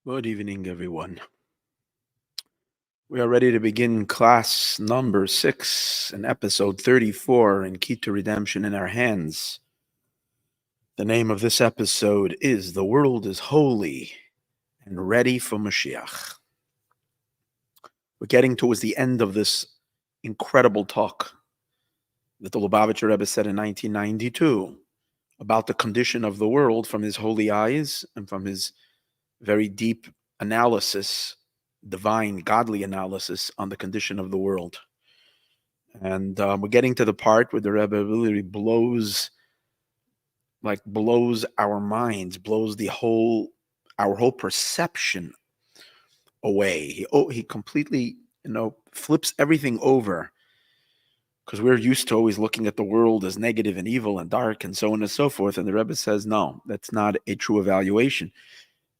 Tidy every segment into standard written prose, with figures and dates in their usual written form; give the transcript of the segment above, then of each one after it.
Good evening, everyone. We are ready to begin class number 6 and episode 34 in Key to Redemption in Our Hands. The name of this episode is The World is Holy and Ready for Moshiach. We're getting towards the end of this incredible talk that the Lubavitcher Rebbe said in 1992 about the condition of the world from his holy eyes and from his very deep analysis, divine, godly analysis on the condition of the world. And we're getting to the part where the Rebbe really blows our minds, blows our whole perception away. He completely, flips everything over, because we're used to always looking at the world as negative and evil and dark and so on and so forth. And the Rebbe says, no, that's not a true evaluation.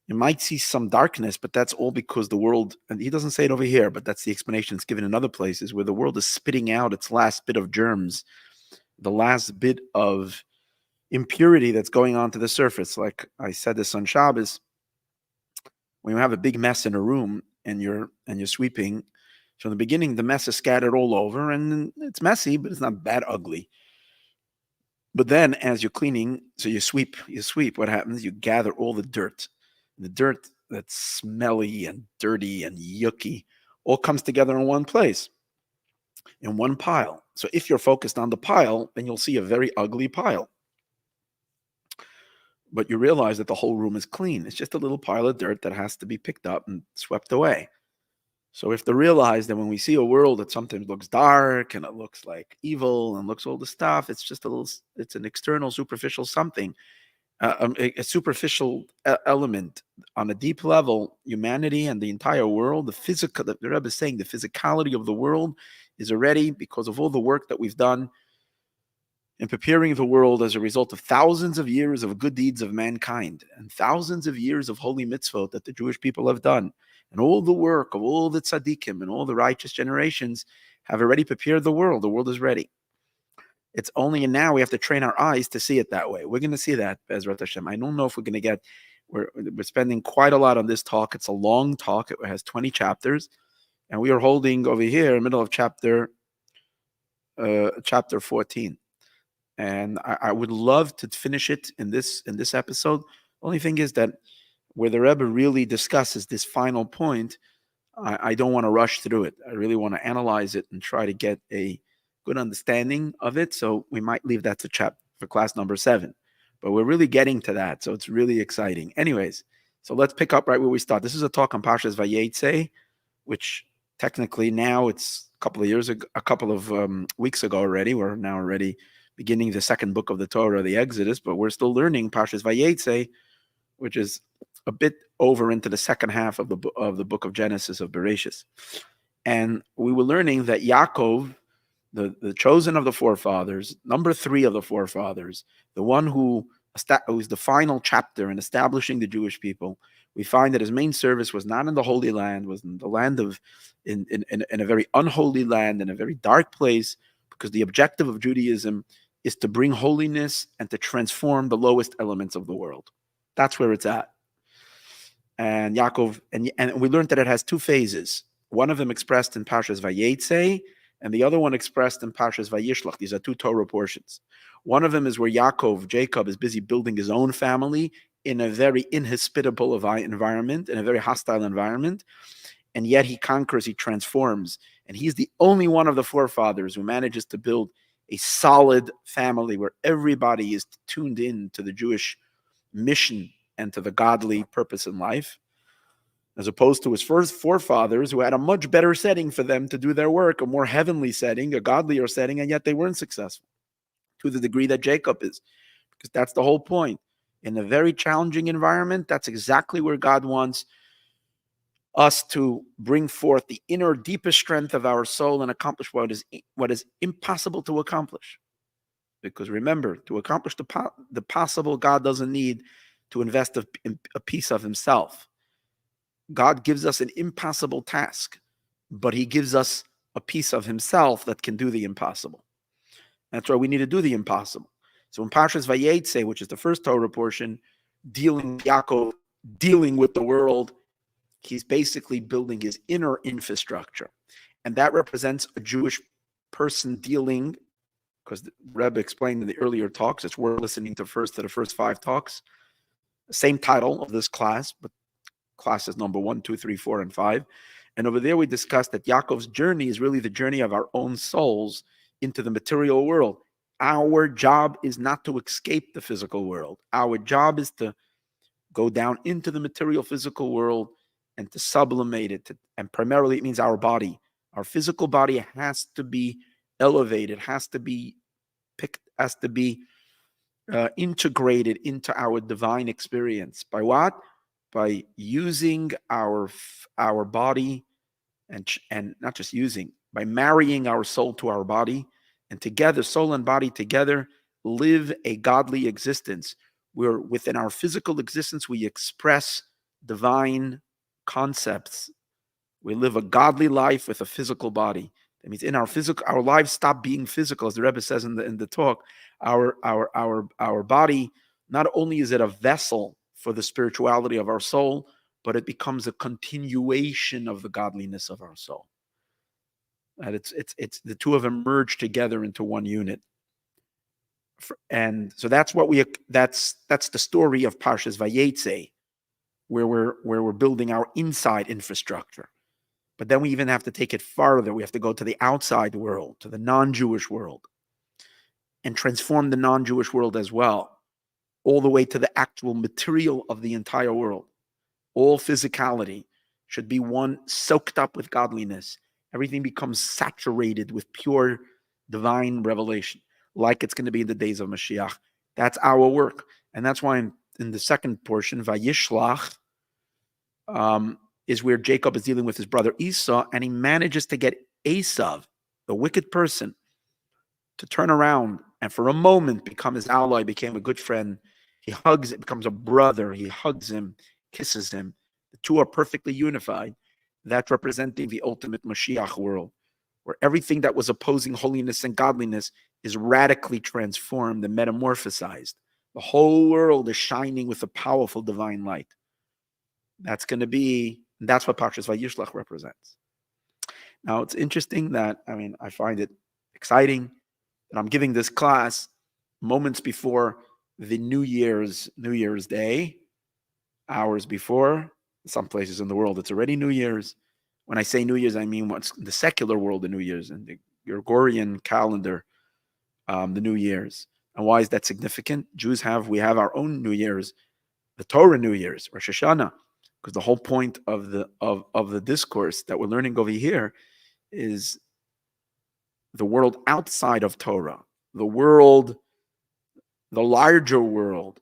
You might see some darkness, but that's all because the world, and he doesn't say it over here, but that's the explanation it's given in other places, where the world is spitting out its last bit of germs, the last bit of impurity that's going onto the surface. Like I said this on Shabbos, when you have a big mess in a room and you're sweeping, so in the beginning the mess is scattered all over and it's messy, but it's not that ugly. But then as you're cleaning, so you sweep, what happens? You gather all the dirt that's smelly and dirty and yucky all comes together in one place, in one pile. So if you're focused on the pile, then you'll see a very ugly pile. But you realize that the whole room is clean. It's just a little pile of dirt that has to be picked up and swept away. So if to realize that when we see a world that sometimes looks dark and it looks like evil and looks all the stuff, it's just it's an external, superficial something. A superficial element. On a deep level, humanity and the entire world, the Rebbe is saying the physicality of the world is already, because of all the work that we've done in preparing the world as a result of thousands of years of good deeds of mankind and thousands of years of holy mitzvot that the Jewish people have done, and all the work of all the tzaddikim and all the righteous generations have already prepared the world. The world is ready. It's only now we have to train our eyes to see it that way. We're going to see that, Bezrat Hashem. I don't know if we're going to get, we're spending quite a lot on this talk. It's a long talk. It has 20 chapters. And we are holding over here in the middle of chapter 14. And I would love to finish it in this episode. Only thing is that where the Rebbe really discusses this final point, I don't want to rush through it. I really want to analyze it and try to get a good understanding of it. So we might leave that to for class number 7. But we're really getting to that. So it's really exciting. Anyways, so let's pick up right where we start. This is a talk on Parshas Vayeitzei, which technically now it's a couple of weeks ago already. We're now already beginning the second book of the Torah, the Exodus, but we're still learning Parshas Vayeitzei, which is a bit over into the second half of the book of Genesis, of Bereshis. And we were learning that Yaakov, the chosen of the forefathers, number 3 of the forefathers, the one who's the final chapter in establishing the Jewish people, we find that his main service was not in the Holy Land, was in the land in a very unholy land, in a very dark place, because the objective of Judaism is to bring holiness and to transform the lowest elements of the world. That's where it's at. And Yaakov, and we learned that it has 2 phases. One of them expressed in Parshas Vayeitzei, and the other one expressed in Parshas Vayishlach. These are 2 Torah portions. One of them is where Jacob, is busy building his own family in a very inhospitable environment, in a very hostile environment, and yet he conquers, he transforms, and he's the only one of the forefathers who manages to build a solid family where everybody is tuned in to the Jewish mission and to the godly purpose in life, as opposed to his first forefathers who had a much better setting for them to do their work, a more heavenly setting, a godlier setting, and yet they weren't successful to the degree that Jacob is, because that's the whole point. In a very challenging environment, that's exactly where God wants us to bring forth the inner, deepest strength of our soul and accomplish what is impossible to accomplish. Because remember, to accomplish the possible, God doesn't need to invest a piece of himself. God gives us an impossible task, but he gives us a piece of himself that can do the impossible. That's why we need to do the impossible. So in Parshas Vayeitzei, which is the first Torah portion, Yaakov dealing with the world he's basically building his inner infrastructure. And that represents a Jewish person dealing, because the Rebbe explained in the earlier talks, it's worth listening to the first 5 talks. Same title of this class, but classes number 1, 2, 3, 4, and 5. And over there we discussed that Yaakov's journey is really the journey of our own souls into the material world. Our job is not to escape the physical world. Our job is to go down into the material physical world and to sublimate it. And primarily it means our body. Our physical body has to be elevated, has to be integrated into our divine experience. By what? By using our body, and not just using, by marrying our soul to our body, and together, soul and body together, live a godly existence. Where within our physical existence, we express divine concepts. We live a godly life with a physical body. That means in our lives stop being physical, as the Rebbe says in the talk. Our body, not only is it a vessel for the spirituality of our soul, but it becomes a continuation of the godliness of our soul. And it's the two of them merged together into one unit. And so that's the story of Parshas Vayeitzei, where we're building our inside infrastructure. But then we even have to take it farther. We have to go to the outside world, to the non-Jewish world, and transform the non-Jewish world as well, all the way to the actual material of the entire world. All physicality should be one soaked up with godliness. Everything becomes saturated with pure divine revelation, like it's going to be in the days of Moshiach. That's our work. And that's why in the second portion, Vayishlach, is where Jacob is dealing with his brother Esau, and he manages to get Esav, the wicked person, to turn around and for a moment become his ally, became a good friend. He hugs it, becomes a brother. He hugs him, kisses him. The two are perfectly unified. That's representing the ultimate Moshiach world, where everything that was opposing holiness and godliness is radically transformed and metamorphosized. The whole world is shining with a powerful divine light. That's going to be, that's what Parshas Vayishlach represents. Now, it's interesting that, I find it exciting that I'm giving this class moments before the New Year's Day, hours before. Some places in the world, it's already New Year's. When I say New Year's, I mean what's the secular world of New Year's and the Gregorian calendar, the New Year's. And why is that significant? We have our own New Year's, the Torah New Year's, Rosh Hashanah, because the whole point of the discourse that we're learning over here is the world outside of Torah, the larger world,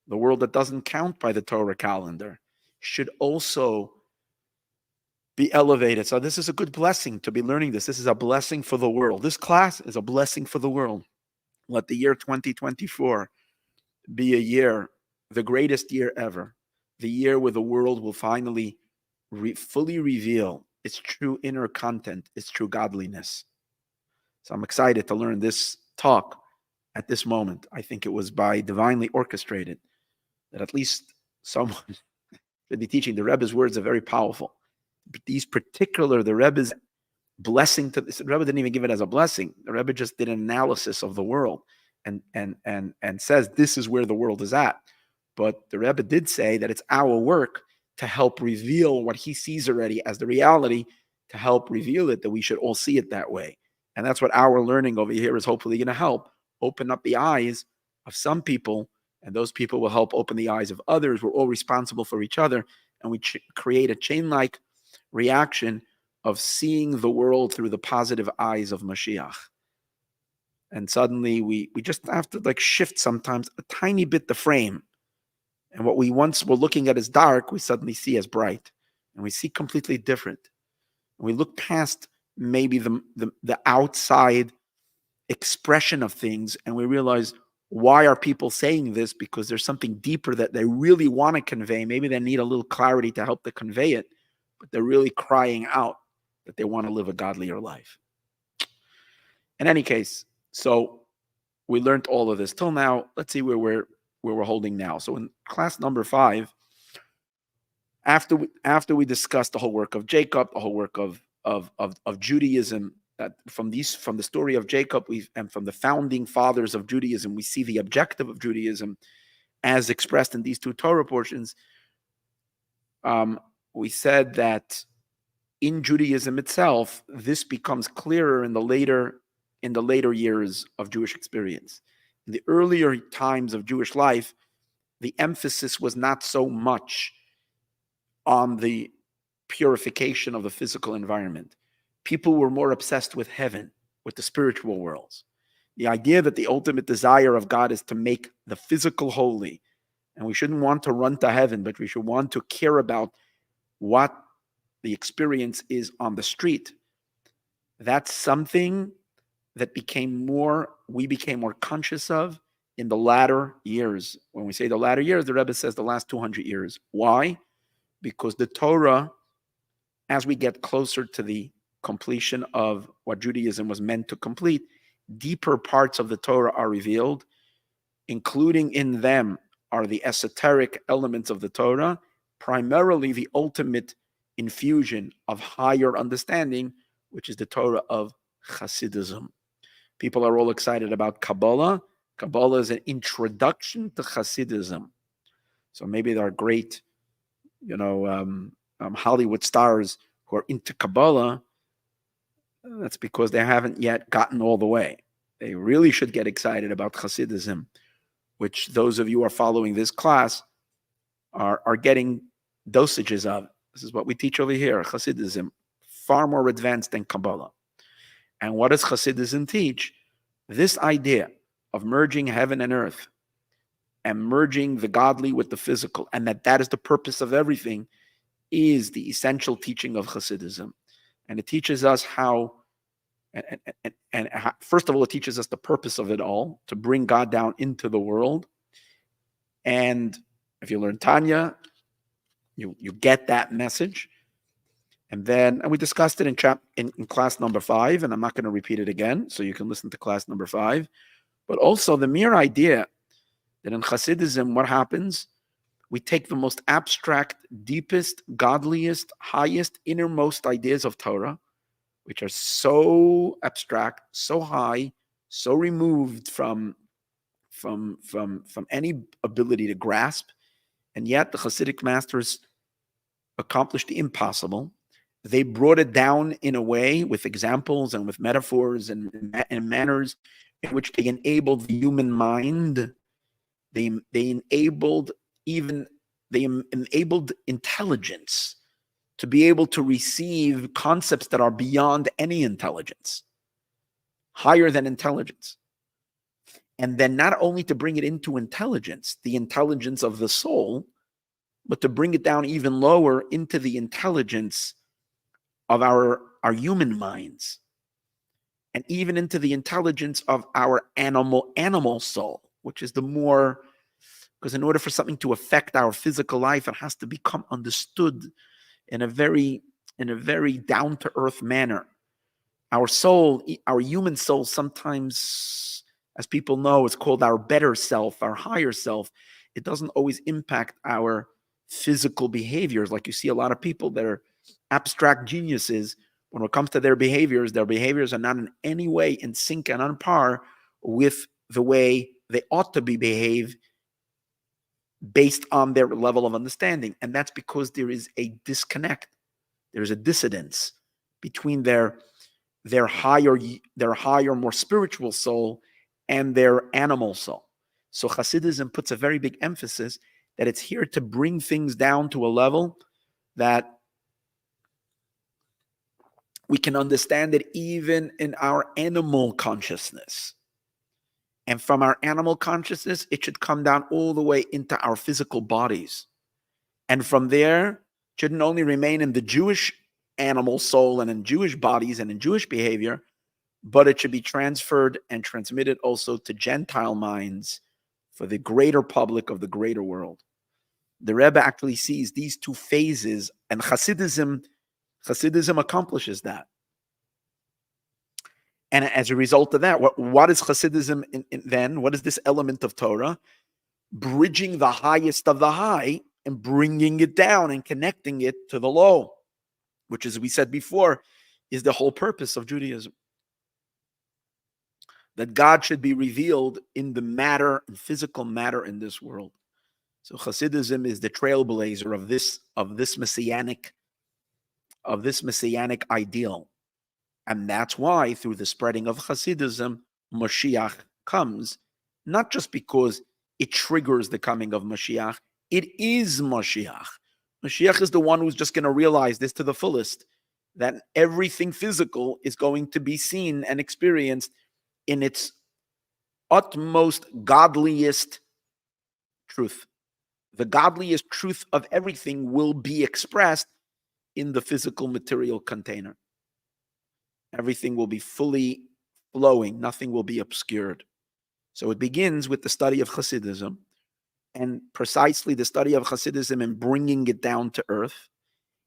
the world that doesn't count by the Torah calendar, should also be elevated. So this is a good blessing to be learning this. This is a blessing for the world. This class is a blessing for the world. Let the year 2024 be a year, the greatest year ever, the year where the world will finally fully reveal its true inner content, its true godliness. So I'm excited to learn this talk at this moment. I think it was divinely orchestrated that at least someone should be teaching. The Rebbe's words are very powerful. But the Rebbe's blessing to this, the Rebbe didn't even give it as a blessing. The Rebbe just did an analysis of the world and says this is where the world is at. But the Rebbe did say that it's our work to help reveal what he sees already as the reality, to help reveal it, that we should all see it that way. And that's what our learning over here is hopefully going to help open up the eyes of some people, and those people will help open the eyes of others. We're all responsible for each other, and we create a chain-like reaction of seeing the world through the positive eyes of Mashiach. And suddenly we just have to shift sometimes a tiny bit the frame. And what we once were looking at as dark, we suddenly see as bright. And we see completely different. And we look past maybe the outside expression of things, and we realize, why are people saying this? Because there's something deeper that they really want to convey. Maybe they need a little clarity to help to convey it, but they're really crying out that they want to live a godlier life. In any case, so we learned all of this till now. Let's see where we're holding now. So in class number 5, after we discussed the whole work of Jacob, the whole work of Judaism, that from the story of Jacob, and from the founding fathers of Judaism, we see the objective of Judaism as expressed in these two Torah portions. We said that in Judaism itself, this becomes clearer in the later years of Jewish experience. In the earlier times of Jewish life, the emphasis was not so much on the purification of the physical environment. People were more obsessed with heaven, with the spiritual worlds. The idea that the ultimate desire of God is to make the physical holy, and we shouldn't want to run to heaven, but we should want to care about what the experience is on the street. That's something that we became more conscious of in the latter years. When we say the latter years, the Rebbe says the last 200 years. Why? Because the Torah, as we get closer to the completion of what Judaism was meant to complete, deeper parts of the Torah are revealed, including in them are the esoteric elements of the Torah, primarily the ultimate infusion of higher understanding, which is the Torah of Hasidism. People are all excited about Kabbalah. Kabbalah is an introduction to Hasidism. So maybe there are great, Hollywood stars who are into Kabbalah. That's because they haven't yet gotten all the way. They really should get excited about Hasidism, which those of you who are following this class are getting dosages of. This is what we teach over here, Hasidism, far more advanced than Kabbalah. And what does Hasidism teach? This idea of merging heaven and earth and merging the godly with the physical, and that is the purpose of everything, is the essential teaching of Hasidism. And it teaches us how, and first of all, it teaches us the purpose of it all, to bring God down into the world. And if you learn Tanya, you get that message. And we discussed it in class number 5, and I'm not going to repeat it again, so you can listen to class number 5. But also the mere idea that in Hasidism, what happens? We take the most abstract, deepest, godliest, highest, innermost ideas of Torah, which are so abstract, so high, so removed from any ability to grasp, and yet the Hasidic masters accomplished the impossible. They brought it down in a way with examples and with metaphors and manners in which they enabled the human mind. They enabled intelligence to be able to receive concepts that are beyond any intelligence, higher than intelligence. And then not only to bring it into intelligence, the intelligence of the soul, but to bring it down even lower into the intelligence of our human minds, and even into the intelligence of our animal soul, which is the more, because in order for something to affect our physical life, it has to become understood in a very down-to-earth manner. Our soul, our human soul, sometimes, as people know, it's called our better self, our higher self. It doesn't always impact our physical behaviors. Like you see a lot of people that are abstract geniuses. When it comes to their behaviors are not in any way in sync and on par with the way they ought to be behaved based on their level of understanding. And that's because there is a disconnect. There's a dissonance between their higher, more spiritual soul and their animal soul. So Hasidism puts a very big emphasis that it's here to bring things down to a level that we can understand it even in our animal consciousness. And from our animal consciousness, it should come down all the way into our physical bodies. And from there, it shouldn't only remain in the Jewish animal soul and in Jewish bodies and in Jewish behavior, but it should be transferred and transmitted also to Gentile minds for the greater public of the greater world. The Rebbe actually sees these two phases, and Hasidism accomplishes that. And as a result of that, what is Hasidism then? What is this element of Torah? Bridging the highest of the high and bringing it down and connecting it to the low, which, as we said before, is the whole purpose of Judaism. That God should be revealed in the matter, in physical matter in this world. So Hasidism is the trailblazer of this messianic ideal. And that's why through the spreading of Hasidism, Moshiach comes, not just because it triggers the coming of Moshiach, it is Moshiach. Moshiach is the one who's just going to realize this to the fullest, that everything physical is going to be seen and experienced in its utmost godliest truth. The godliest truth of everything will be expressed in the physical material container. Everything will be fully flowing. Nothing will be obscured. So it begins with the study of Hasidism, and precisely the study of Hasidism and bringing it down to earth,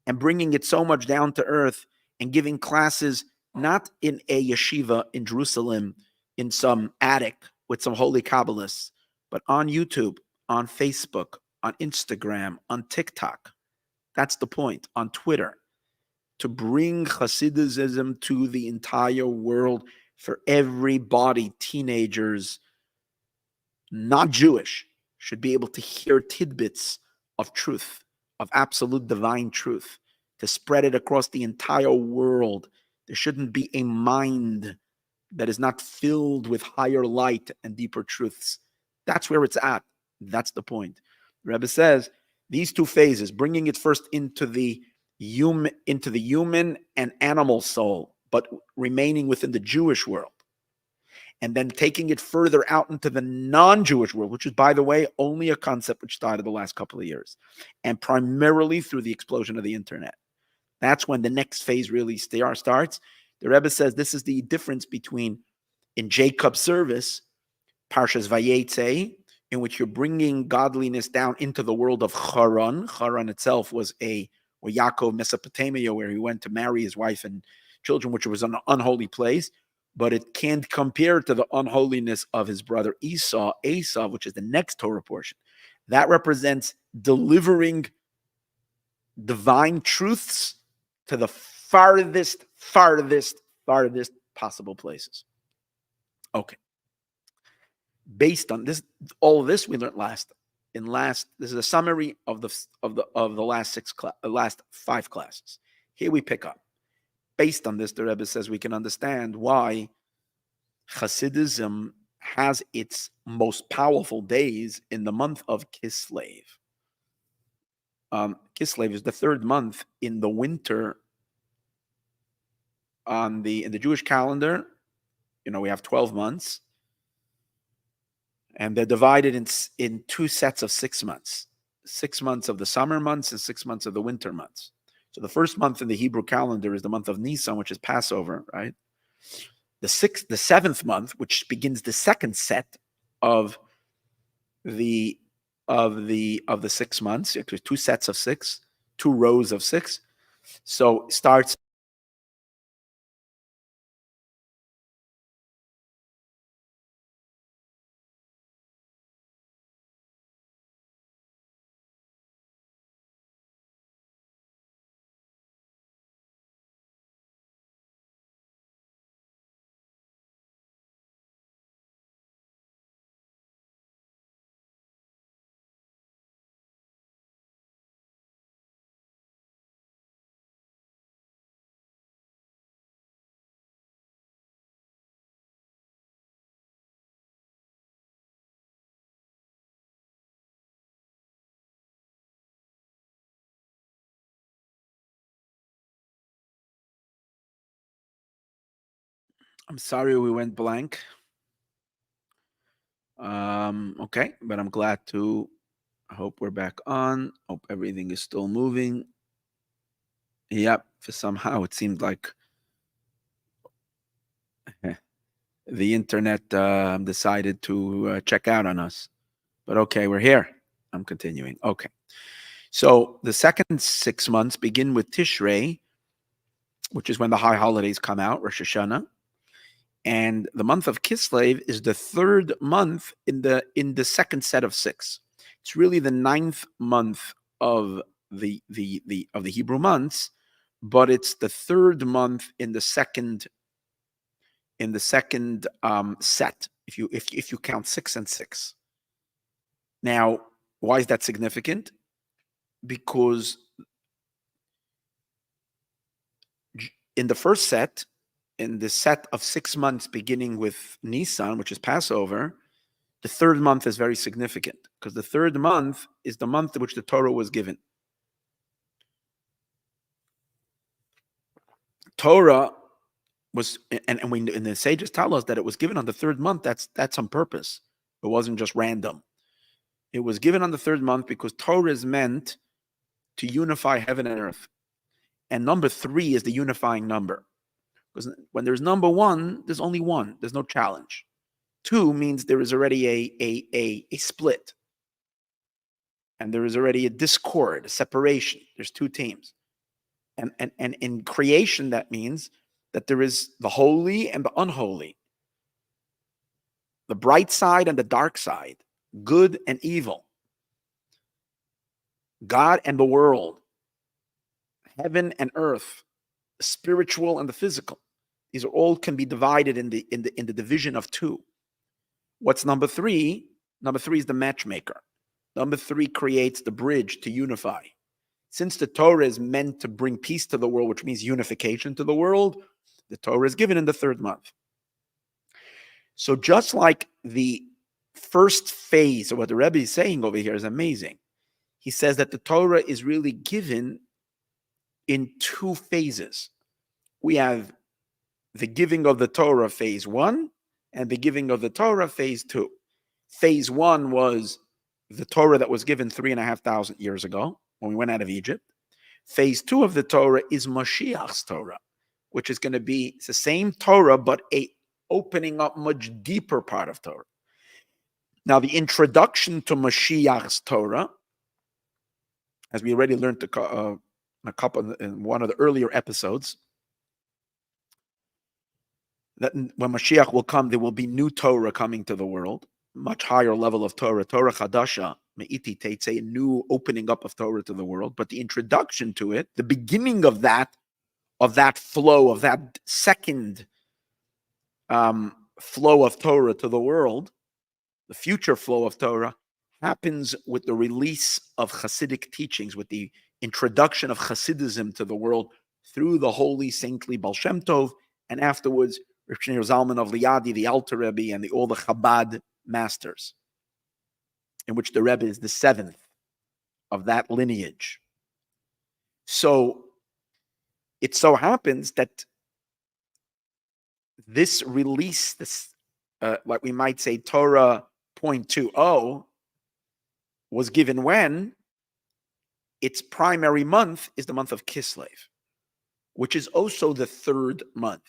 and bringing it so much down to earth and giving classes not in a yeshiva in Jerusalem, in some attic with some holy Kabbalists, but on YouTube, on Facebook, on Instagram, on TikTok. That's the point, on Twitter. To bring Hasidism to the entire world for everybody, teenagers, not Jewish, should be able to hear tidbits of truth, of absolute divine truth, to spread it across the entire world. There shouldn't be a mind that is not filled with higher light and deeper truths. That's where it's at. That's the point. The Rebbe says these two phases, bringing it first into the human and animal soul, but remaining within the Jewish world, and then taking it further out into the non-Jewish world, which is, by the way, only a concept which started the last couple of years, and primarily through the explosion of the internet. That's when the next phase really starts. The Rebbe says this is the difference between, in Jacob's service, Parshas Vayeitzei, in which you're bringing godliness down into the world of Haran. Haran itself was where Yaakov, Mesopotamia, where he went to marry his wife and children, which was an unholy place, but it can't compare to the unholiness of his brother Esau, which is the next Torah portion. That represents delivering divine truths to the farthest possible places. Okay. Based on this, all of this we learned this is a summary of the last 5 classes. Here we pick up. Based on this, the Rebbe says we can understand why Hasidism has its most powerful days in the month of Kislev. Kislev is the 3rd month in the winter. In the Jewish calendar, we have 12 months, and they're divided in 2 sets of 6 months. 6 months of the summer months and 6 months of the winter months. So the first month in the Hebrew calendar is the month of Nisan, which is Passover, right? The 7th month, which begins the second set of the 6 months. There's 2 sets of 6, 2 rows of 6. So it starts. I'm sorry we went blank. Okay, but I'm glad to. I hope we're back on. Hope everything is still moving. Yep, for somehow it seemed like the internet decided to check out on us. But okay, we're here. I'm continuing. Okay. So the second 6 months begin with Tishrei, which is when the high holidays come out, Rosh Hashanah. And the month of Kislev is the 3rd month in the second set of 6. It's really the 9th month of the Hebrew months, but it's the third month in the second set. If you count 6 and 6. Now, why is that significant? Because in the first set, in the set of 6 months beginning with Nisan, which is Passover, the third month is very significant because the third month is the month in which the Torah was given. Torah was, and the sages tell us that it was given on the third month. That's on purpose. It wasn't just random. It was given on the third month because Torah is meant to unify heaven and earth. And number 3 is the unifying number. Because when there's number 1, there's only one. There's no challenge. 2 means there is already a split. And there is already a discord, a separation. There's 2 teams. And in creation, that means that there is the holy and the unholy, the bright side and the dark side, good and evil, God and the world, heaven and earth, the spiritual and the physical. These are all can be divided in the division of 2. What's number 3? Number 3 is the matchmaker. Number 3 creates the bridge to unify. Since the Torah is meant to bring peace to the world, which means unification to the world, the Torah is given in the third month. So just like the first phase of what the Rebbe is saying over here is amazing. He says that the Torah is really given in 2 phases. We have the giving of the Torah phase 1 and the giving of the Torah phase 2. Phase 1 was the Torah that was given 3,500 years ago when we went out of Egypt. Phase 2 of the Torah is Moshiach's Torah, which is going to be it's the same Torah, but a opening up much deeper part of Torah. Now, the introduction to Moshiach's Torah, as we already learned in one of the earlier episodes, that when Mashiach will come, there will be new Torah coming to the world, much higher level of Torah, Torah Chadasha, Me'iti Teitzei, a new opening up of Torah to the world. But the introduction to it, the beginning of that flow, of that second flow of Torah to the world, the future flow of Torah, happens with the release of Hasidic teachings, with the introduction of Hasidism to the world through the holy saintly Baal Shem Tov, and afterwards Reb Shneur Zalman of Liadi, the Alter Rebbe, and all the Chabad masters, in which the Rebbe is the 7th of that lineage. So it so happens that this release, this like we might say Torah 0.20, was given when its primary month is the month of Kislev, which is also the third month.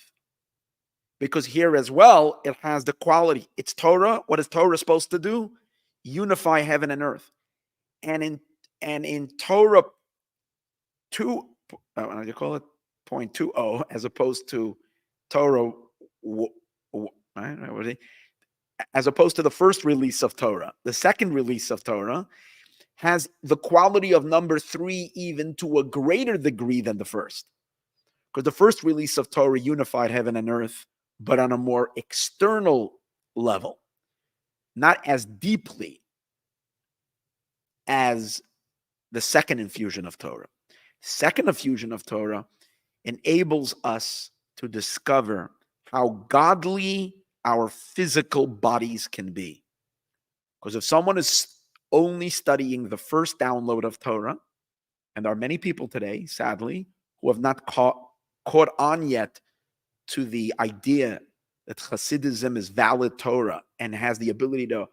Because here as well, it has the quality. It's Torah. What is Torah supposed to do? Unify heaven and earth. And in Torah 2, how do you call it? 0.20, as opposed to Torah, as opposed to the first release of Torah. The second release of Torah has the quality of number 3 even to a greater degree than the first. Because the first release of Torah unified heaven and earth, but on a more external level, not as deeply as the second infusion of Torah. Second infusion of Torah enables us to discover how godly our physical bodies can be. Because if someone is only studying the first download of Torah, and there are many people today, sadly, who have not caught on yet to the idea that Hasidism is valid Torah and has the ability to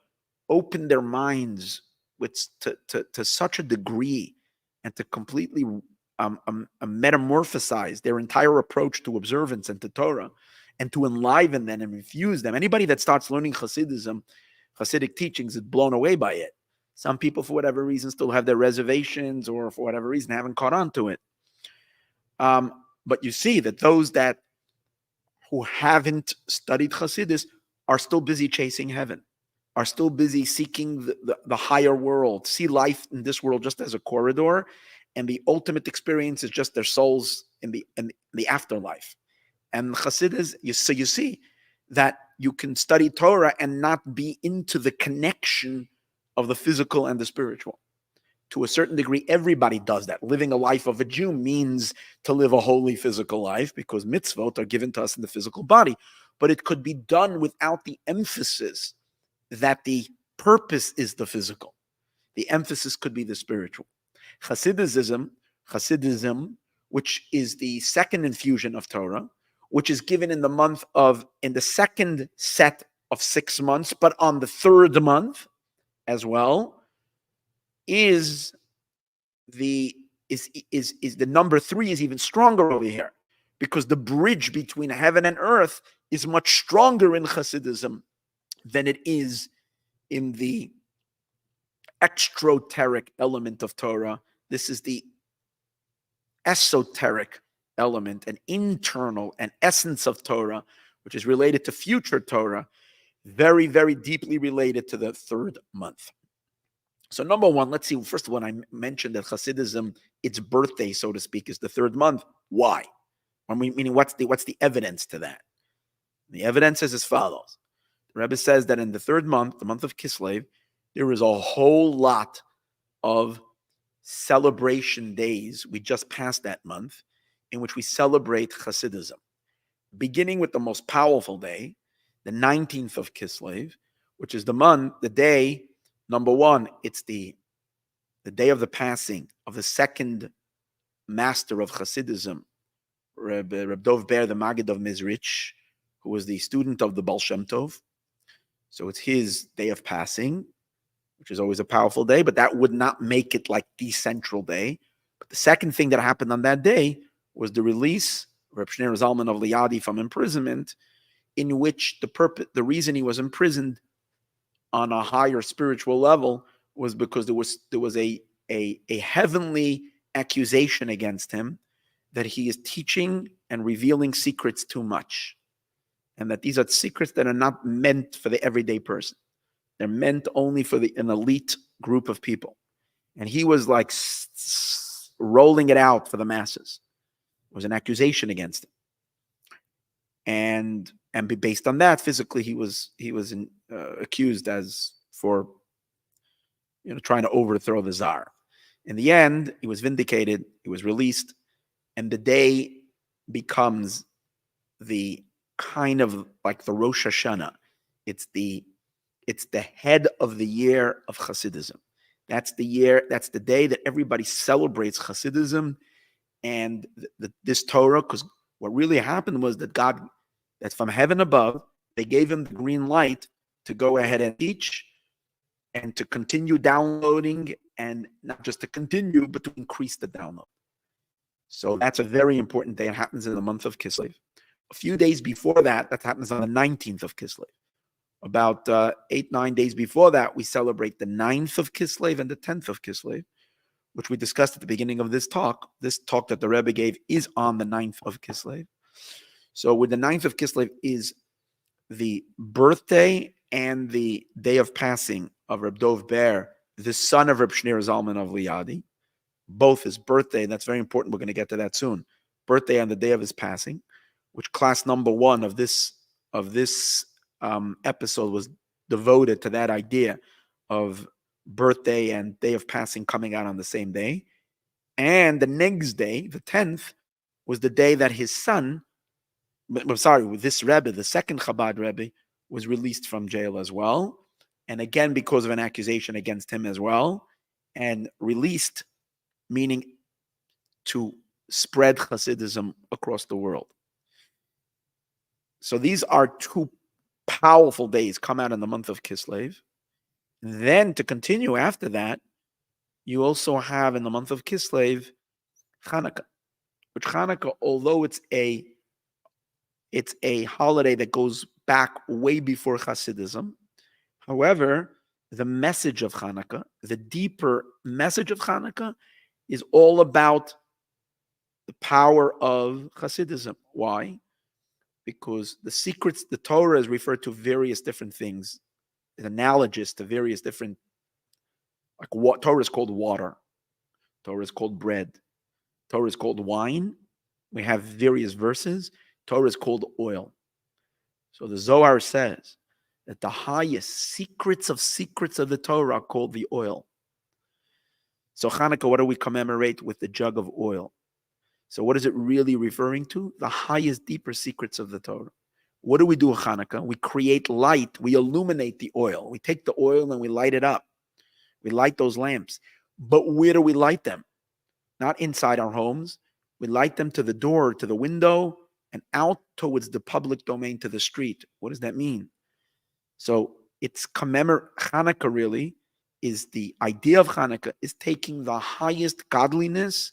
open their minds to such a degree and to completely metamorphosize their entire approach to observance and to Torah, and to enliven them and infuse them. Anybody that starts learning Hasidism, Hasidic teachings, is blown away by it. Some people, for whatever reason, still have their reservations, or for whatever reason haven't caught on to it. But you see that those who haven't studied Hasidus are still busy chasing heaven. are still busy seeking the higher world, see life in this world just as a corridor, and the ultimate experience is just their souls in the afterlife. And Chassidus, you see that you can study Torah and not be into the connection of the physical and the spiritual. To a certain degree, everybody does that. Living a life of a Jew means to live a holy physical life because mitzvot are given to us in the physical body. But it could be done without the emphasis that the purpose is the physical. The emphasis could be the spiritual. Hasidism, which is the second infusion of Torah, which is given in the second set of 6 months, but on the third month as well, is the number 3 is even stronger over here, because the bridge between heaven and earth is much stronger in Hasidism than it is in the exoteric element of Torah. This is the esoteric element, an internal, an essence of Torah, which is related to future Torah, very, very deeply related to the third month. So number one, let's see. First of all, I mentioned that Hasidism, its birthday, so to speak, is the third month. Why? Meaning, what's the evidence to that? The evidence is as follows. The Rebbe says that in the third month, the month of Kislev, there is a whole lot of celebration days. We just passed that month in which we celebrate Hasidism, beginning with the most powerful day, the 19th of Kislev, which is the day, number one, it's the day of the passing of the second master of Hasidism, Reb Dov Ber, the Maggid of Mizrich, who was the student of the Baal Shem Tov. So it's his day of passing, which is always a powerful day, but that would not make it like the central day. But the second thing that happened on that day was the release of Reb Shneur Zalman of Liadi from imprisonment, in which the reason he was imprisoned on a higher spiritual level was because there was a heavenly accusation against him that he is teaching and revealing secrets too much, and that these are secrets that are not meant for the everyday person. They're meant only for an elite group of people. And he was like rolling it out for the masses. It was an accusation against him. And based on that, physically, he was accused as for trying to overthrow the Tsar. In the end, he was vindicated. He was released, and the day becomes the kind of like the Rosh Hashanah. It's the head of the year of Hasidism. That's the day that everybody celebrates Hasidism and this Torah, because what really happened was that God, that's from heaven above, they gave him the green light to go ahead and teach and to continue downloading, and not just to continue, but to increase the download. So that's a very important day. It happens in the month of Kislev. A few days before that happens on the 19th of Kislev. About 8-9 days before that, we celebrate the 9th of Kislev and the 10th of Kislev, which we discussed at the beginning of this talk. This talk that the Rebbe gave is on the 9th of Kislev. So with the 9th of Kislev is the birthday and the day of passing of Reb Dov Ber, the son of Reb Shneur Zalman of Liadi. Both his birthday, and that's very important, we're going to get to that soon, birthday and the day of his passing, which class number 1 of this episode was devoted to that idea of birthday and day of passing coming out on the same day. And the next day, the 10th, was the day that his son, with this Rebbe, the second Chabad Rebbe, was released from jail as well. And again, because of an accusation against him as well. And released, meaning to spread Hasidism across the world. So these are two powerful days come out in the month of Kislev. Then to continue after that, you also have in the month of Kislev Hanukkah, which Hanukkah, although it's a holiday that goes back way before Hasidism. However, the message of Hanukkah, the deeper message of Hanukkah, is all about the power of Hasidism. Why? Because the secrets, the Torah is referred to various different things analogous to various different, like what Torah is called water, Torah is called bread, Torah is called wine. We have various verses. Torah is called oil. So the Zohar says that the highest secrets of the Torah are called the oil. So Hanukkah, what do we commemorate with the jug of oil? So what is it really referring to? The highest, deeper secrets of the Torah. What do we do in Hanukkah? We create light. We illuminate the oil. We take the oil and we light it up. We light those lamps. But where do we light them? Not inside our homes. We light them to the door, to the window, and out towards the public domain, to the street. What does that mean? So it's Hanukkah really is the idea of Hanukkah is taking the highest godliness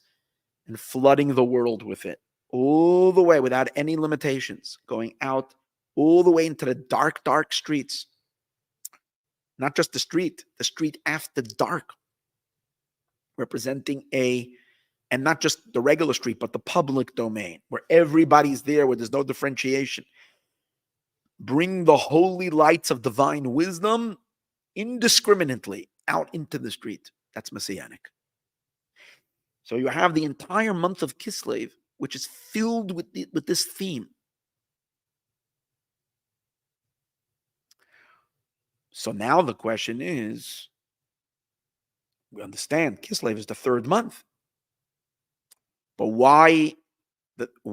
and flooding the world with it all the way without any limitations, going out all the way into the dark, dark streets. Not just the street after dark, representing and not just the regular street, but the public domain, where everybody's there, where there's no differentiation. Bring the holy lights of divine wisdom indiscriminately out into the street. That's Messianic. So you have the entire month of Kislev, which is filled with this theme. So now the question is, we understand Kislev is the third month. But why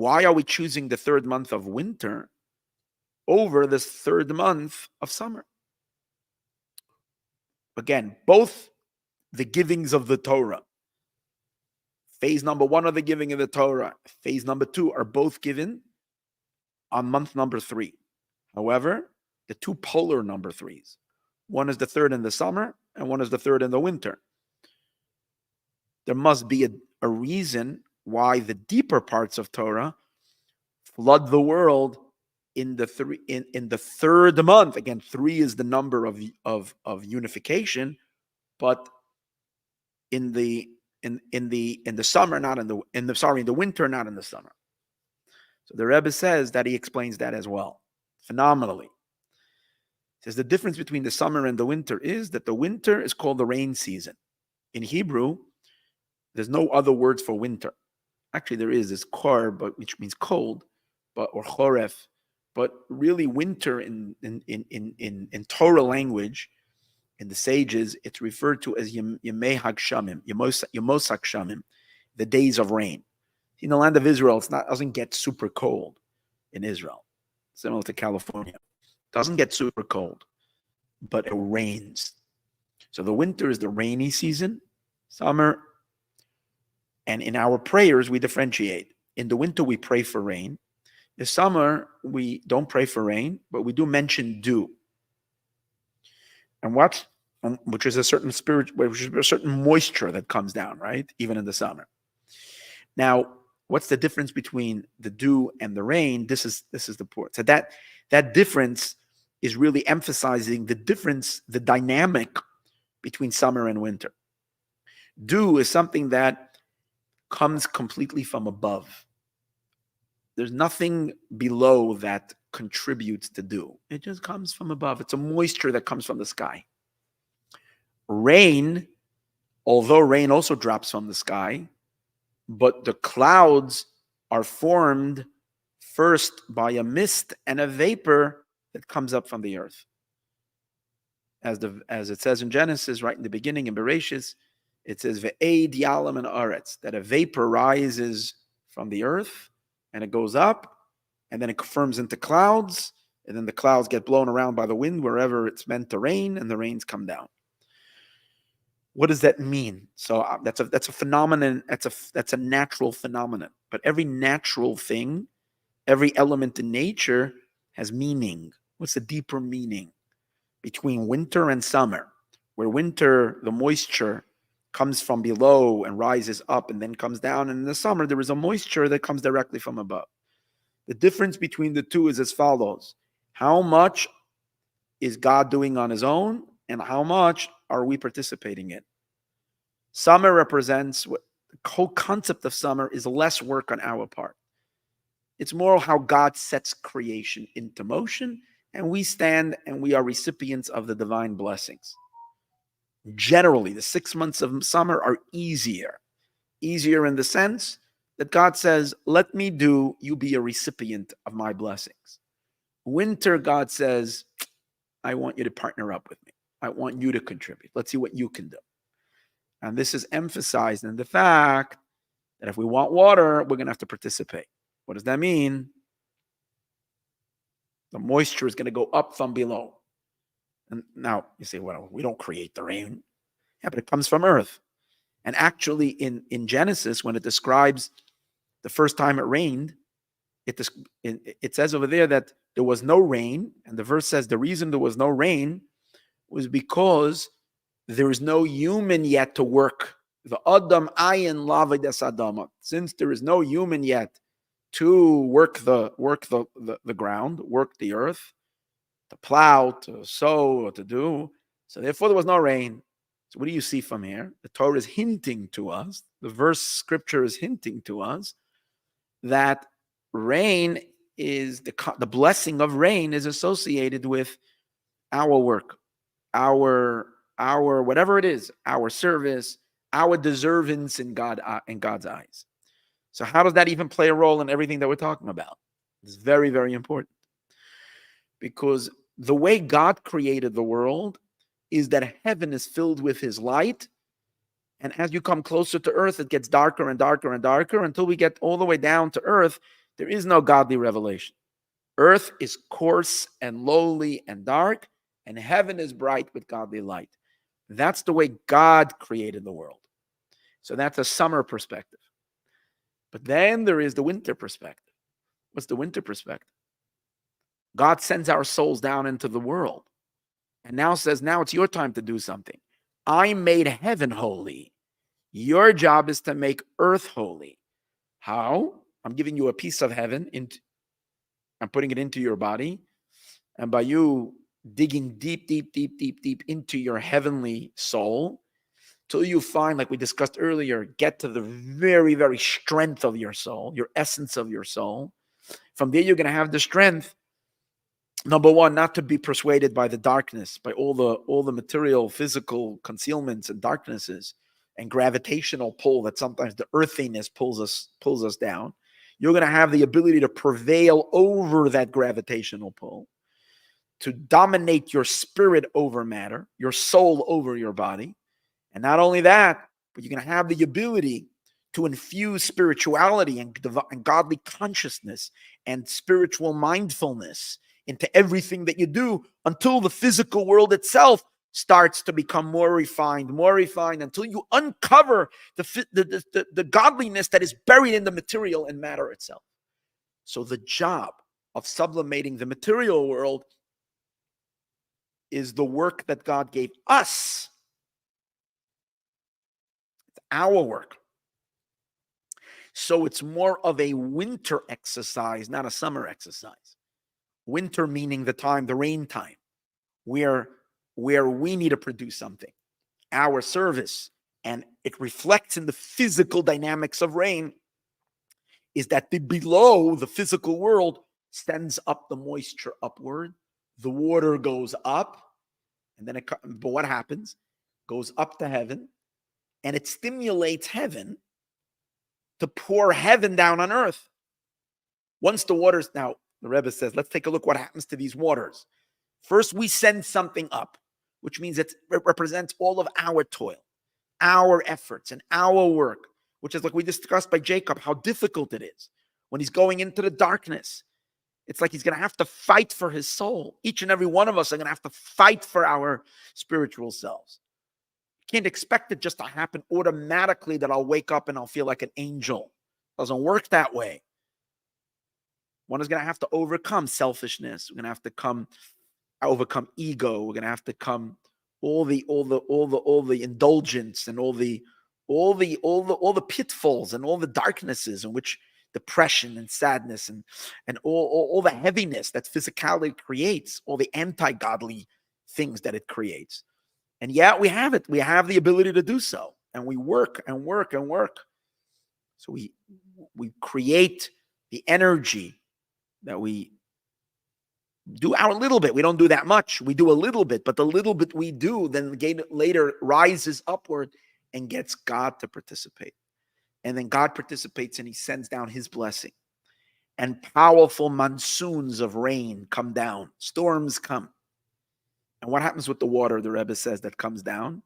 are we choosing the third month of winter over this third month of summer? Again, both the givings of the Torah, phase number 1 of the giving of the Torah, phase number 2 are both given on month number 3. However, the two polar number 3s. One is the third in the summer and one is the third in the winter. There must be a reason why the deeper parts of Torah flood the world in the third month. Again, 3 is the number of unification, but in the summer, not in the winter, not in the summer. So the Rebbe says that he explains that as well, phenomenally. He says the difference between the summer and the winter is that the winter is called the rain season. In Hebrew, there's no other words for winter. Actually, there is kor, but which means cold, or choref. But really, winter in Torah language, in the sages, it's referred to as Yemei Hagshamim, Yemos Hagshamim, the days of rain. In the land of Israel, doesn't get super cold in Israel, similar to California. It doesn't get super cold, but it rains. So the winter is the rainy season, summer. And in our prayers, we differentiate. In the winter, we pray for rain. In summer, we don't pray for rain, but we do mention dew. And which is a certain moisture that comes down, right? Even in the summer. Now, what's the difference between the dew and the rain? This is the point. So that difference is really emphasizing the difference, the dynamic between summer and winter. Dew is something that comes completely from above. There's nothing below that contributes to dew. It just comes from above. It's a moisture that comes from the sky. Rain, although rain also drops from the sky, but the clouds are formed first by a mist and a vapor that comes up from the earth. As it says in Genesis, right in the beginning, in Bereshis, it says Ve'ed Yalam and Aretz, that a vapor rises from the earth and it goes up and then it forms into clouds, and then the clouds get blown around by the wind wherever it's meant to rain, and the rains come down. What does that mean? So that's a phenomenon. That's a natural phenomenon. But every natural thing, every element in nature has meaning. What's the deeper meaning between winter and summer? Where winter, the moisture comes from below and rises up and then comes down. And in the summer, there is a moisture that comes directly from above. The difference between the two is as follows. How much is God doing on his own, and how much are we participating in? Summer represents the whole concept of summer is less work on our part. It's more how God sets creation into motion, and we stand and we are recipients of the divine blessings. Generally, the 6 months of summer are easier in the sense that God says, let me do, you be a recipient of my blessings. Winter, God says, I want you to partner up with me. I want you to contribute. Let's see what you can do. And this is emphasized in the fact that if we want water, we're going to have to participate. What does that mean? The moisture is going to go up from below. And now you say, well, we don't create the rain. Yeah, but it comes from earth. And actually in Genesis, when it describes the first time it rained, it says over there that there was no rain. And the verse says the reason there was no rain was because there is no human yet to work. The Adam ayin lavidas Adama. Since there is no human yet to work the ground, work the earth, to plow, to sow, or to do. So therefore there was no rain. So what do you see from here? The Torah is hinting to us, the verse scripture is hinting to us that rain is the blessing of rain is associated with our work, our whatever it is, our service, our deservance in God's eyes. So how does that even play a role in everything that we're talking about? It's very, very important. Because the way God created the world is that heaven is filled with his light. And as you come closer to earth, it gets darker and darker and darker until we get all the way down to earth. There is no godly revelation. Earth is coarse and lowly and dark, and heaven is bright with godly light. That's the way God created the world. So that's a summer perspective. But then there is the winter perspective. What's the winter perspective? God sends our souls down into the world and now says, now it's your time to do something. I made heaven holy. Your job is to make earth holy. How? I'm giving you a piece of heaven. I'm putting it into your body. And by you digging deep, deep, deep, deep, deep into your heavenly soul, till you find, like we discussed earlier, get to the very, very strength of your soul, your essence of your soul. From there, you're going to have the strength. Number one, not to be persuaded by the darkness, by all the material, physical concealments and darknesses and gravitational pull that sometimes the earthiness pulls us down. You're going to have the ability to prevail over that gravitational pull, to dominate your spirit over matter, your soul over your body. And not only that, but you're going to have the ability to infuse spirituality and godly consciousness and spiritual mindfulness into everything that you do until the physical world itself starts to become more refined, until you uncover the godliness that is buried in the material and matter itself. So the job of sublimating the material world is the work that God gave us. It's our work. So it's more of a winter exercise, not a summer exercise. Winter meaning the rain time, where we need to produce something, our service, and it reflects in the physical dynamics of rain, is that below the physical world sends up the moisture upward, the water goes up, and then but what happens? Goes up to heaven, and it stimulates heaven to pour heaven down on earth. Once the waters, now the Rebbe says, let's take a look what happens to these waters. First, we send something up, which means it represents all of our toil, our efforts, and our work, which is like we discussed by Jacob, how difficult it is when he's going into the darkness. It's like he's going to have to fight for his soul. Each and every one of us are going to have to fight for our spiritual selves. You can't expect it just to happen automatically that I'll wake up and I'll feel like an angel. It doesn't work that way. One is going to have to overcome selfishness. We're going to have to overcome ego. We're going to have to come all the indulgence and all the pitfalls and all the darknesses in which depression and sadness and all the heaviness that physicality creates, all the anti-godly things that it creates. And yet we have it. We have the ability to do so. And we work and work and work. So we create the energy that we do our little bit. We don't do that much. We do a little bit, but the little bit we do then later rises upward and gets God to participate. And then God participates and he sends down his blessing. And powerful monsoons of rain come down. Storms come. And what happens with the water, the Rebbe says, that comes down?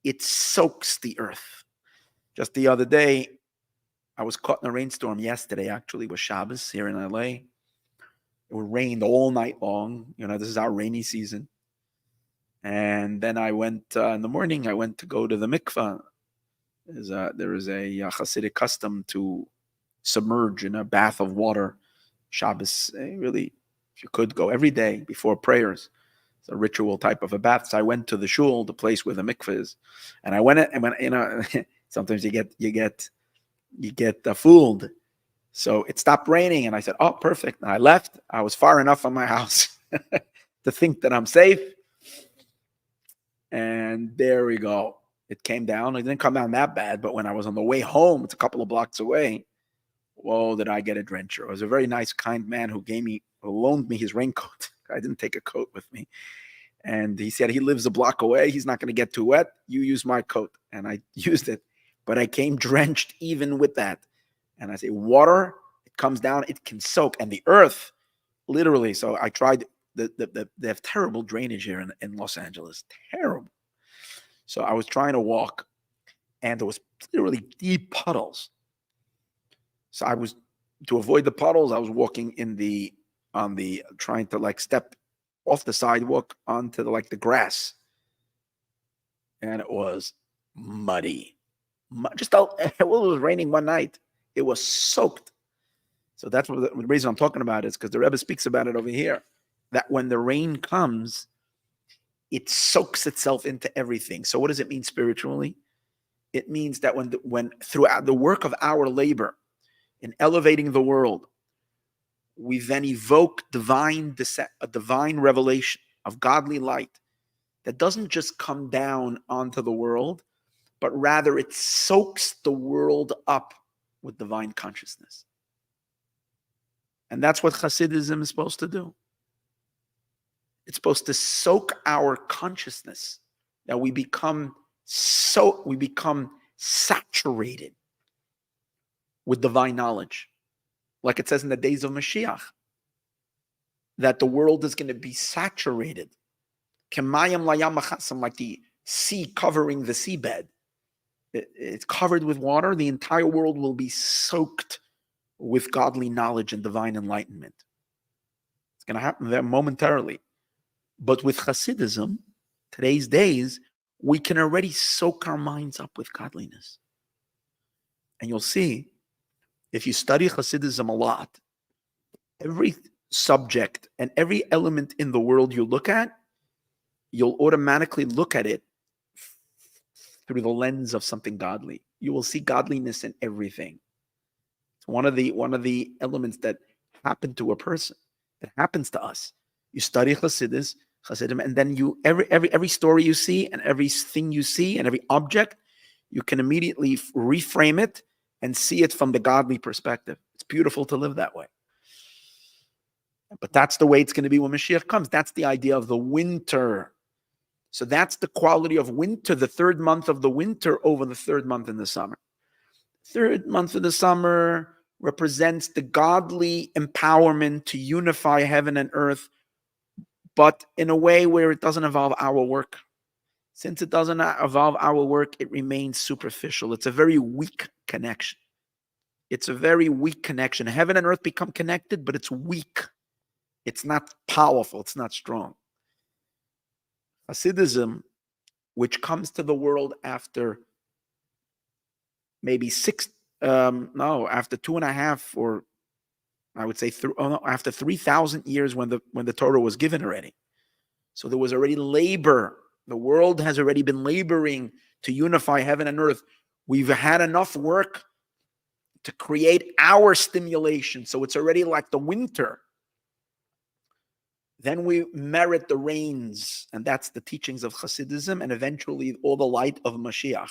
It soaks the earth. Just the other day, I was caught in a rainstorm yesterday, actually, was Shabbos here in LA. It rained all night long. This is our rainy season. And then I went, in the morning, I went to go to the mikvah. There is a Hasidic custom to submerge in a bath of water. Shabbos, really, if you could go every day before prayers. It's a ritual type of a bath. So I went to the shul, the place where the mikveh is, and I went. Sometimes you get fooled. So it stopped raining, and I said, "Oh, perfect." And I left. I was far enough from my house to think that I'm safe. And there we go. It came down. It didn't come down that bad, but when I was on the way home, it's a couple of blocks away. Whoa, did I get a drencher? It was a very nice, kind man who loaned me his raincoat. I didn't take a coat with me. And he said he lives a block away. He's not going to get too wet. You use my coat. And I used it. But I came drenched even with that. And I say, water, it comes down, it can soak. And the earth, literally. So I tried, they have terrible drainage here in Los Angeles. Terrible. So I was trying to walk. And there was literally deep puddles. So I was, to avoid the puddles, I was walking trying to step off the sidewalk onto the grass. And it was muddy. It was raining one night. It was soaked. So that's what the reason I'm talking about is because the Rebbe speaks about it over here, that when the rain comes, it soaks itself into everything. So what does it mean spiritually? It means that when throughout the work of our labor in elevating the world, we then evoke a divine revelation of godly light that doesn't just come down onto the world, but rather it soaks the world up with divine consciousness. And that's what Hasidism is supposed to do. It's supposed to soak our consciousness, that we become saturated with divine knowledge. Like it says in the days of Moshiach, that the world is going to be saturated. Kemayim layam machasim, like the sea covering the seabed. It's covered with water. The entire world will be soaked with godly knowledge and divine enlightenment. It's going to happen there momentarily. But with Hasidism, today's days, we can already soak our minds up with godliness. And you'll see, if you study Hasidism a lot, every subject and every element in the world you look at, you'll automatically look at it through the lens of something godly. You will see godliness in everything. It's one of the elements that happen to a person, that happens to us. You study Hasidim, and then every story you see and everything you see and every object, you can immediately reframe it and see it from the godly perspective. It's beautiful to live that way. But that's the way it's going to be when Mashiach comes. That's the idea of the winter. So that's the quality of winter, the third month of the winter over the third month in the summer. Third month of the summer represents the godly empowerment to unify heaven and earth, but in a way where it doesn't involve our work. Since it doesn't involve our work, it remains superficial. It's a very weak connection. It's a very weak connection. Heaven and earth become connected, but it's weak. It's not powerful. It's not strong. Hasidism, which comes to the world after maybe after 2.5, or I would say after 3,000 years when the Torah was given already. So there was already labor. The world has already been laboring to unify heaven and earth. We've had enough work to create our stimulation. So it's already like the winter. Then we merit the rains, and that's the teachings of Hasidism, and eventually all the light of Mashiach,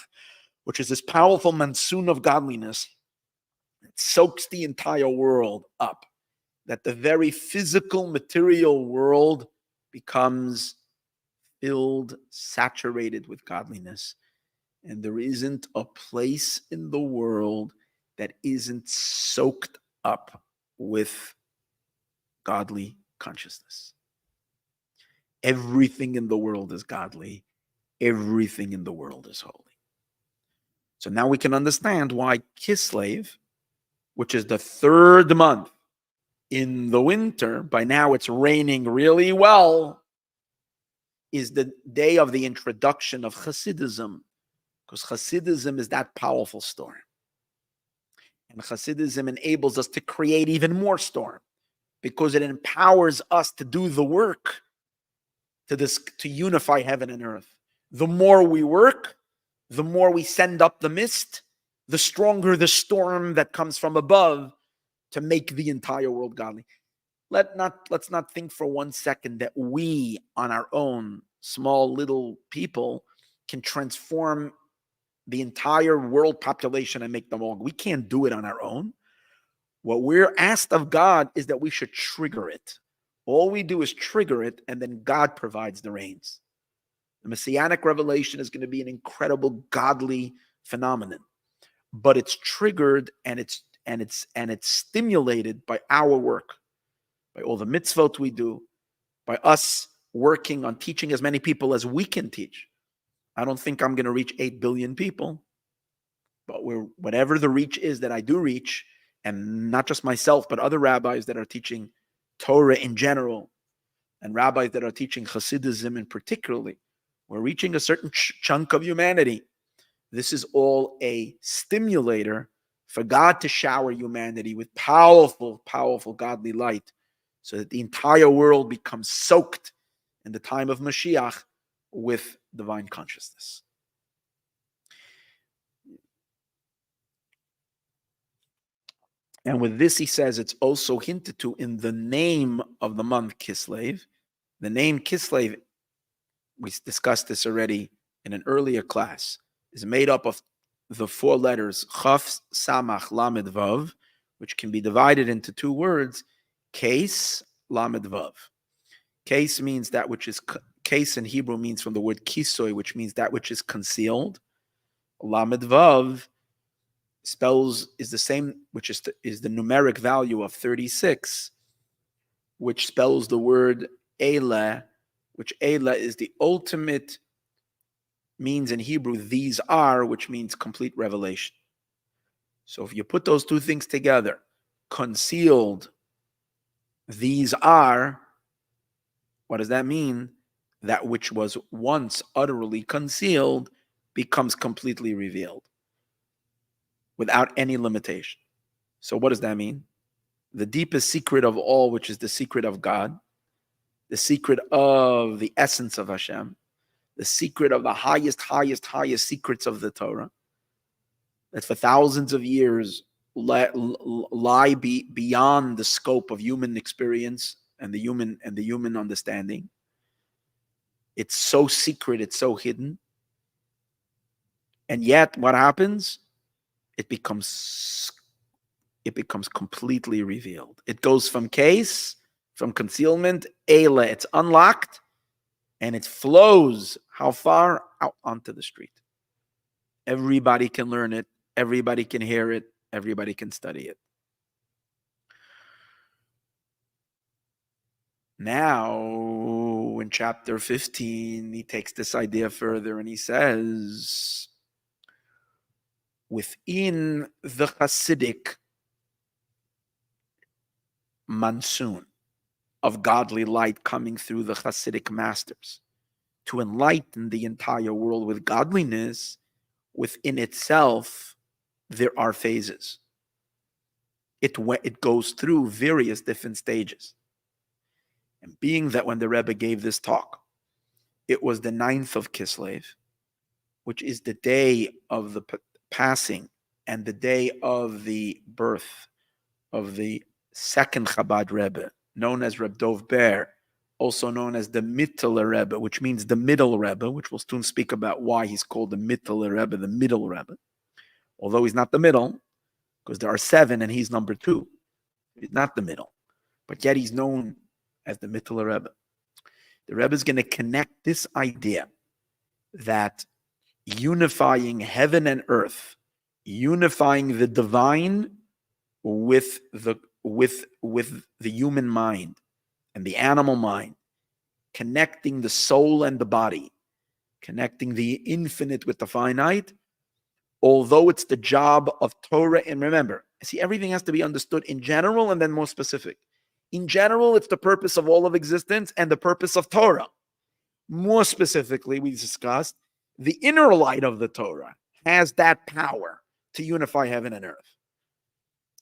which is this powerful monsoon of godliness that soaks the entire world up, that the very physical, material world becomes filled, saturated with godliness. And there isn't a place in the world that isn't soaked up with godly consciousness. Everything in the world is godly. Everything in the world is holy. So now we can understand why Kislev, which is the third month in the winter, by now it's raining really well, is the day of the introduction of Hasidism, because Hasidism is that powerful storm. And Hasidism enables us to create even more storm, because it empowers us to do the work to unify heaven and earth. The more we work, the more we send up the mist, the stronger the storm that comes from above to make the entire world godly. Let's not think for 1 second that we, on our own, small little people, can transform the entire world population and make them all. We can't do it on our own. What we're asked of God is that we should trigger it. All we do is trigger it, and then God provides the rains. The Messianic revelation is going to be an incredible godly phenomenon, but it's triggered and it's stimulated by our work, by all the mitzvot we do, by us working on teaching as many people as we can teach. I don't think I'm going to reach 8 billion people, but whatever the reach is that I do reach, and not just myself, but other rabbis that are teaching Torah in general, and rabbis that are teaching Hasidism in particularly, we're reaching a certain chunk of humanity. This is all a stimulator for God to shower humanity with powerful, powerful godly light, so that the entire world becomes soaked in the time of Moshiach with divine consciousness. And with this, he says, it's also hinted to in the name of the month Kislev. The name Kislev, we discussed this already in an earlier class, is made up of the 4 letters Chaf, Samach, Lamed, Vav, which can be divided into 2 words, Kes, Lamed, Vav. Kes means that which is, Kes in Hebrew means from the word kisoy, which means that which is concealed. Lamed, Vav is the same, which is the numeric value of 36, which spells the word Elah, which Elah is the ultimate means in Hebrew, these are, which means complete revelation. So if you put those 2 things together, concealed, these are, what does that mean? That which was once utterly concealed becomes completely revealed without any limitation. So what does that mean? The deepest secret of all, which is the secret of God, the secret of the essence of Hashem, the secret of the highest secrets of the Torah, that for thousands of years lie beyond the scope of human experience and the human understanding. It's so secret, it's so hidden. And yet what happens? It becomes completely revealed. It goes from concealment, Elah, it's unlocked, and it flows how far? Out onto the street. Everybody can learn it. Everybody can hear it. Everybody can study it. Now, in chapter 15, he takes this idea further and he says, within the Hasidic monsoon of godly light coming through the Hasidic masters to enlighten the entire world with godliness, within itself, there are phases. It goes through various different stages. And being that when the Rebbe gave this talk, it was the 9th of Kislev, which is the day of the passing and the day of the birth of the second Chabad Rebbe, known as Reb Dov Ber, also known as the Mittler Rebbe, which means the middle Rebbe, which we'll soon speak about why he's called the Mittler Rebbe, the middle Rebbe. Although he's not the middle, because there are 7 and he's number 2. He's not the middle. but yet he's known as the Mittler Rebbe. The Rebbe is going to connect this idea that unifying heaven and earth, unifying the divine with the human mind and the animal mind, connecting the soul and the body, connecting the infinite with the finite, although it's the job of Torah. And remember, see, everything has to be understood in general and then more specific. In general, it's the purpose of all of existence and the purpose of Torah. More specifically, we discussed the inner light of the Torah has that power to unify heaven and earth.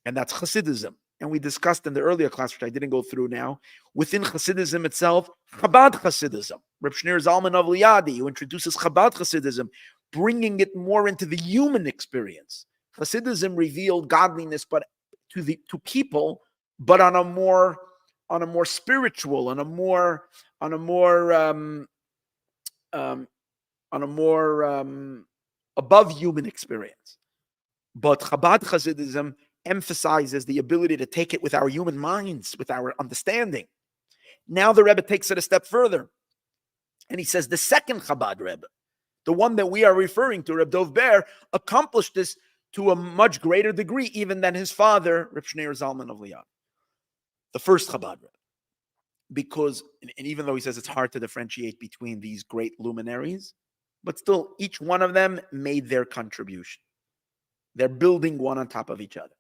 And that's Hasidism. And we discussed in the earlier class, which I didn't go through now, within Hasidism itself, Chabad Hasidism. Reb Shneur Zalman of Liadi, who introduces Chabad Hasidism, bringing it more into the human experience. Hasidism revealed godliness, but to people, but on a more spiritual, on a more above human experience. But Chabad Hasidism emphasizes the ability to take it with our human minds, with our understanding. Now the Rebbe takes it a step further, and he says the second Chabad Rebbe, the one that we are referring to, Reb Dov Ber, accomplished this to a much greater degree even than his father, Reb Shneur Zalman of Liad, the first Chabad Rebbe. Because, and even though he says it's hard to differentiate between these great luminaries, but still each one of them made their contribution. They're building one on top of each other.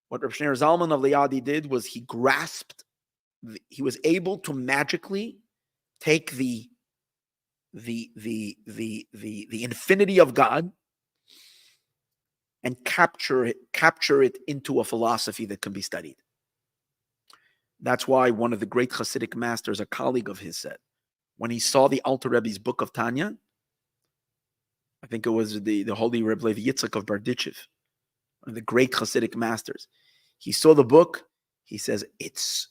What Reb Shneur Zalman of Liadi did was he was able to magically take the infinity of God and capture it into a philosophy that can be studied. That's why one of the great Hasidic masters, a colleague of his, said, when he saw the Alter Rebbe's book of Tanya, I think it was the holy Rebbe Vayeitzei of Berditchev, one of the great Hasidic masters. He saw the book. He says, it's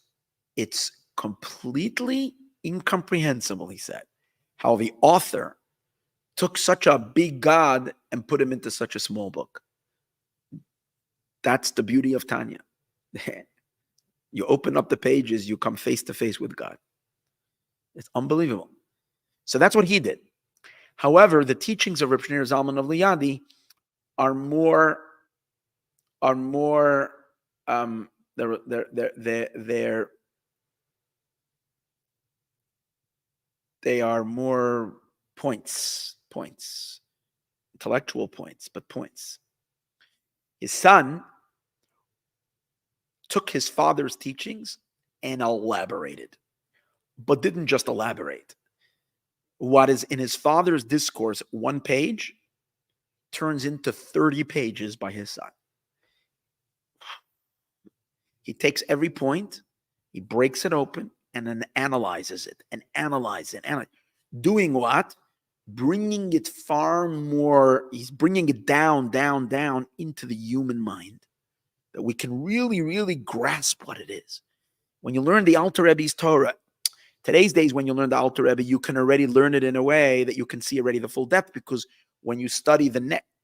completely incomprehensible, he said, how the author took such a big God and put him into such a small book. That's the beauty of Tanya. You open up the pages, you come face to face with God. It's unbelievable. So that's what he did. However, the teachings of Reb Shneur Zalman of Liadi are more they are more points, intellectual points, but points. His son took his father's teachings and elaborated, but didn't just elaborate. What is in his father's discourse, one page, turns into 30 pages by his son. He takes every point, he breaks it open, and then analyzes it, and analyzes it. Doing what? Bringing it far more, he's bringing it down into the human mind, that we can really, really grasp what it is. When you learn the Alter Rebbe's Torah, today's days when you learn the Alter Rebbe, you can already learn it in a way that you can see already the full depth, because when you study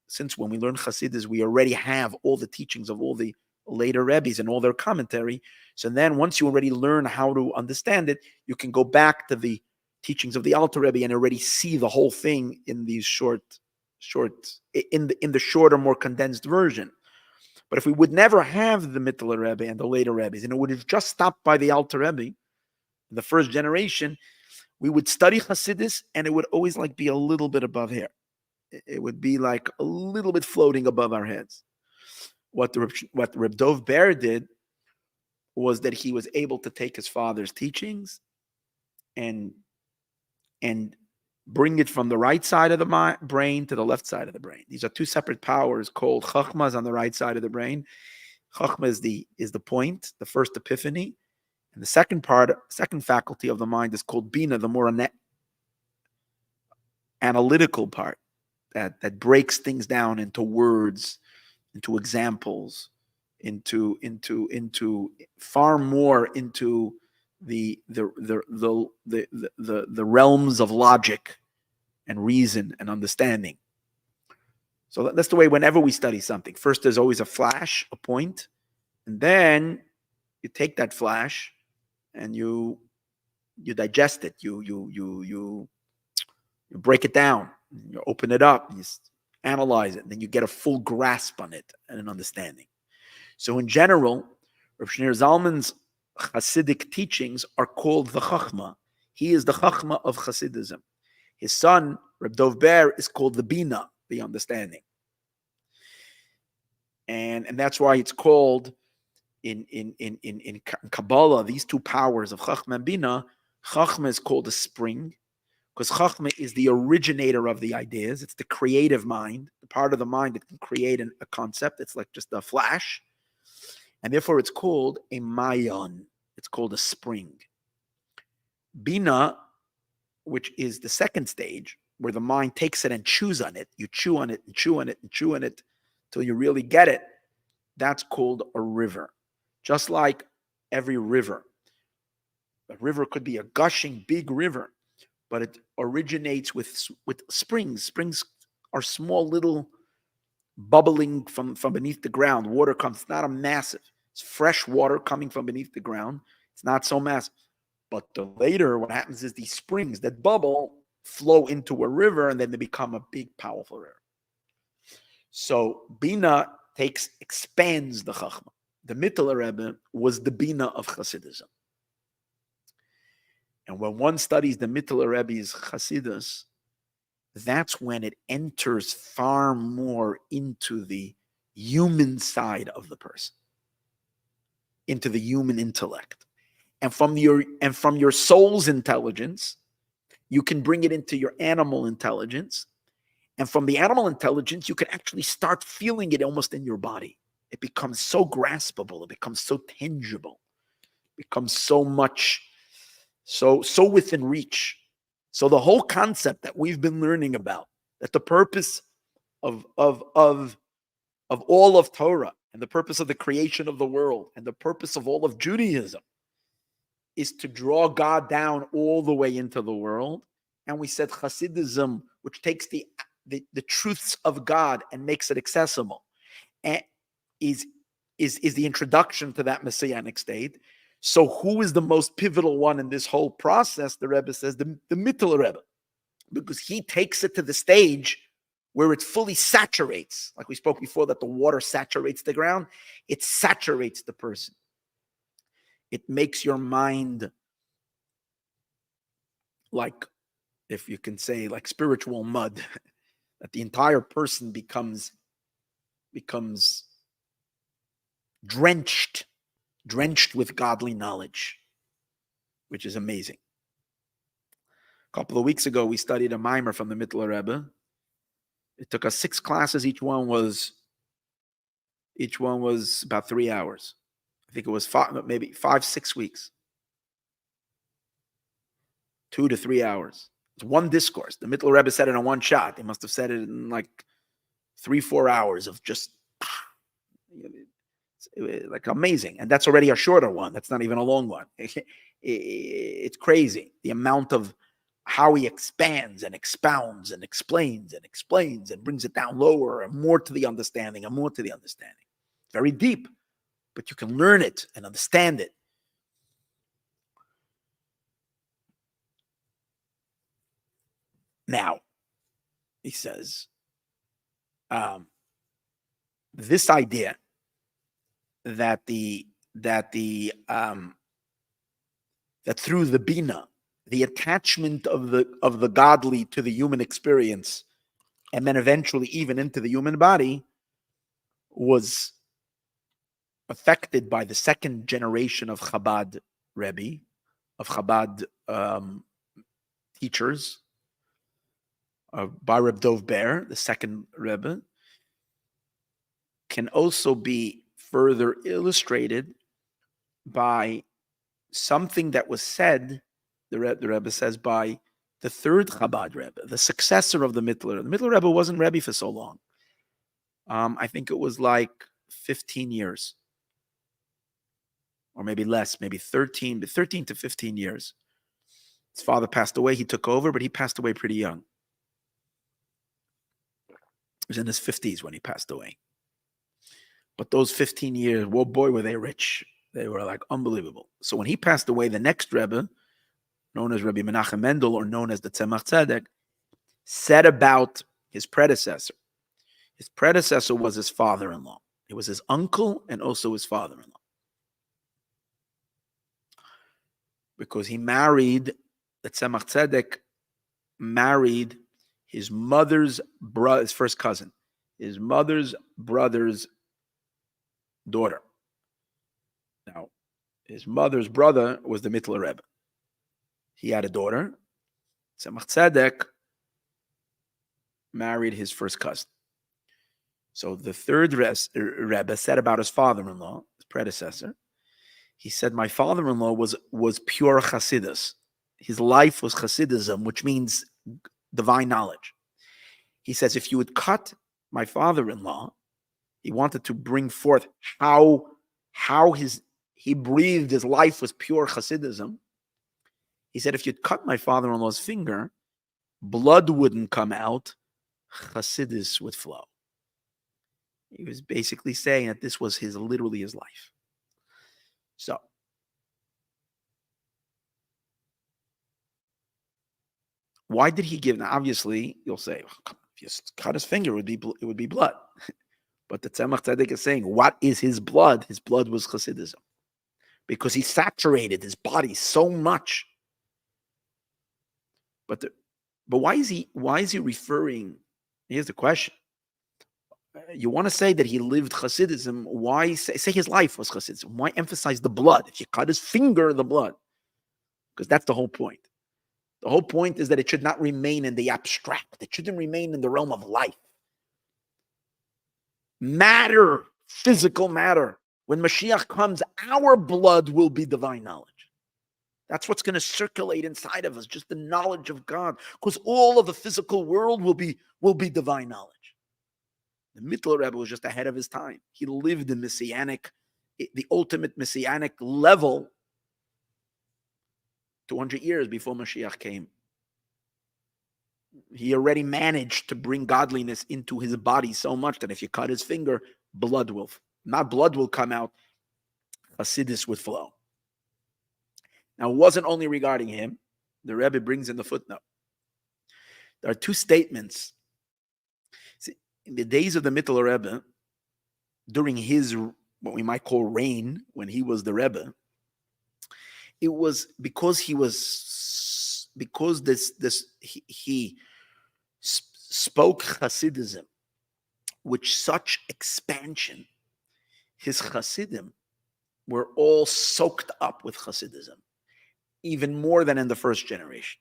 since when we learn Hasidus, we already have all the teachings of all the later Rebbes and all their commentary. So then once you already learn how to understand it, you can go back to the teachings of the Alter Rebbe and already see the whole thing in these in the shorter, more condensed version. But if we would never have the Mittler Rebbe and the later Rebbes, and it would have just stopped by the Alter Rebbe, the first generation, we would study Hasidus and it would always be a little bit above here. It would be like a little bit floating above our heads. What Reb Dov Ber did was that he was able to take his father's teachings and bring it from the right side of the brain to the left side of the brain. These are two separate powers called Chachma is on the right side of the brain. Chachma is the point, the first epiphany. And the second faculty of the mind is called Bina, the more analytical part that breaks things down into words, into examples, into far more into the realms of logic and reason and understanding. So that's the way whenever we study something. First, there's always a flash, a point, and then you take that flash and you digest it. You break it down. You open it up. You analyze it. And then you get a full grasp on it and an understanding. So in general, Rav Shneur Zalman's Hasidic teachings are called the Chachma. He is the Chachma of Hasidism. His son, Reb Dov Ber, is called the Bina, the understanding. And that's why it's called in Kabbalah, these two powers of Chachma and Bina. Chachma is called a spring, because Chachma is the originator of the ideas. It's the creative mind, the part of the mind that can create a concept. It's like just a flash. And therefore it's called a Mayon. It's called a spring. Bina, which is the second stage, where the mind takes it and chews on it. You chew on it and chew on it and chew on it till you really get it. That's called a river. Just like every river. A river could be a gushing big river, but it originates with springs. Springs are small little bubbling from beneath the ground. Water comes, it's not a massive. It's fresh water coming from beneath the ground. It's not so massive. But later, what happens is these springs that bubble flow into a river, and then they become a big, powerful river. So Bina expands the Chachma. The Mittler Rebbe was the Bina of Hasidism. And when one studies the Mittler Rebbe's Hasidus, that's when it enters far more into the human side of the person, into the human intellect. And from your soul's intelligence, you can bring it into your animal intelligence. And from the animal intelligence, you can actually start feeling it almost in your body. It becomes so graspable. It becomes so tangible. It becomes so much, so within reach. So the whole concept that we've been learning about, that the purpose of all of Torah and the purpose of the creation of the world and the purpose of all of Judaism is to draw God down all the way into the world. And we said Hasidism, which takes the truths of God and makes it accessible, and is the introduction to that messianic state. So who is the most pivotal one in this whole process? The Rebbe says the Mittler Rebbe, because he takes it to the stage where it fully saturates, like we spoke before, that the water saturates the ground. It saturates the person. It makes your mind like, if you can say, like spiritual mud, that the entire person becomes drenched with godly knowledge, which is amazing. A couple of weeks ago, we studied a mimer from the Mittler Rebbe. It took us 6 classes. Each one was about 3 hours. I think it was 5-6 weeks. 2 to 3 hours. It's one discourse. The Mittler Rebbe said it in one shot. They must have said it in like 3-4 hours of just like amazing. And that's already a shorter one. That's not even a long one. It's crazy. The amount of how he expands and expounds and explains and brings it down lower and more to the understanding and more to the understanding. Very deep, but you can learn it and understand it. Now, he says, this idea that through the Bina, the attachment of the godly to the human experience, and then eventually even into the human body, was affected by the second generation of Chabad Rebbe, of Chabad teachers, by Reb Dov Ber, the second Rebbe, can also be further illustrated by something that was said, the Rebbe says, by the third Chabad Rebbe, the successor of the Mittler. The Mittler Rebbe wasn't Rebbe for so long. I think it was like 15 years. Or maybe less, maybe 13 to 15 years. His father passed away. He took over, but he passed away pretty young. He was in his 50s when he passed away. But those 15 years, well, boy, were they rich. They were like unbelievable. So when he passed away, the next Rebbe, known as Rabbi Menachem Mendel, or known as the Tzemach Tzedek, said about his predecessor. His predecessor was his father-in-law. It was his uncle and also his father-in-law. Because he married, the Tzemach Tzedek married his mother's brother, his first cousin, his mother's brother's daughter. Now, his mother's brother was the Mittler Rebbe. He had a daughter. Tzemach Tzedek married his first cousin. So the third Rebbe said about his father-in-law, his predecessor, he said, my father-in-law was pure Chassidus. His life was Chassidism, which means divine knowledge. He says, if you would cut my father-in-law, he wanted to bring forth how he breathed, his life was pure Chassidism. He said, if you'd cut my father-in-law's finger, blood wouldn't come out, Chassidus would flow. He was basically saying that this was literally his life. So, why did he give? Now, obviously, you'll say, if you cut his finger, it would be blood. But the Tzemach Tzedek is saying, what is his blood? His blood was Chassidism. Because he saturated his body so much. But why is he referring? Here's the question. You want to say that he lived Hasidism, why say his life was Hasidism? Why emphasize the blood? If you cut his finger, the blood. Because that's the whole point. The whole point is that it should not remain in the abstract. It shouldn't remain in the realm of life. Matter, physical matter. When Moshiach comes, our blood will be divine knowledge. That's what's going to circulate inside of us, just the knowledge of God. Because all of the physical world will be divine knowledge. The Mittler Rebbe was just ahead of his time. He lived the messianic, the ultimate messianic level 200 years before Moshiach came. He already managed to bring godliness into his body so much that if you cut his finger, blood will come out, Hasidus would flow. Now, it wasn't only regarding him. The Rebbe brings in the footnote. There are two statements. See, in the days of the Mittler Rebbe, during his, what we might call reign, when he was the Rebbe, it was because he spoke Hasidism with such expansion. His Hasidim were all soaked up with Hasidism, even more than in the first generation.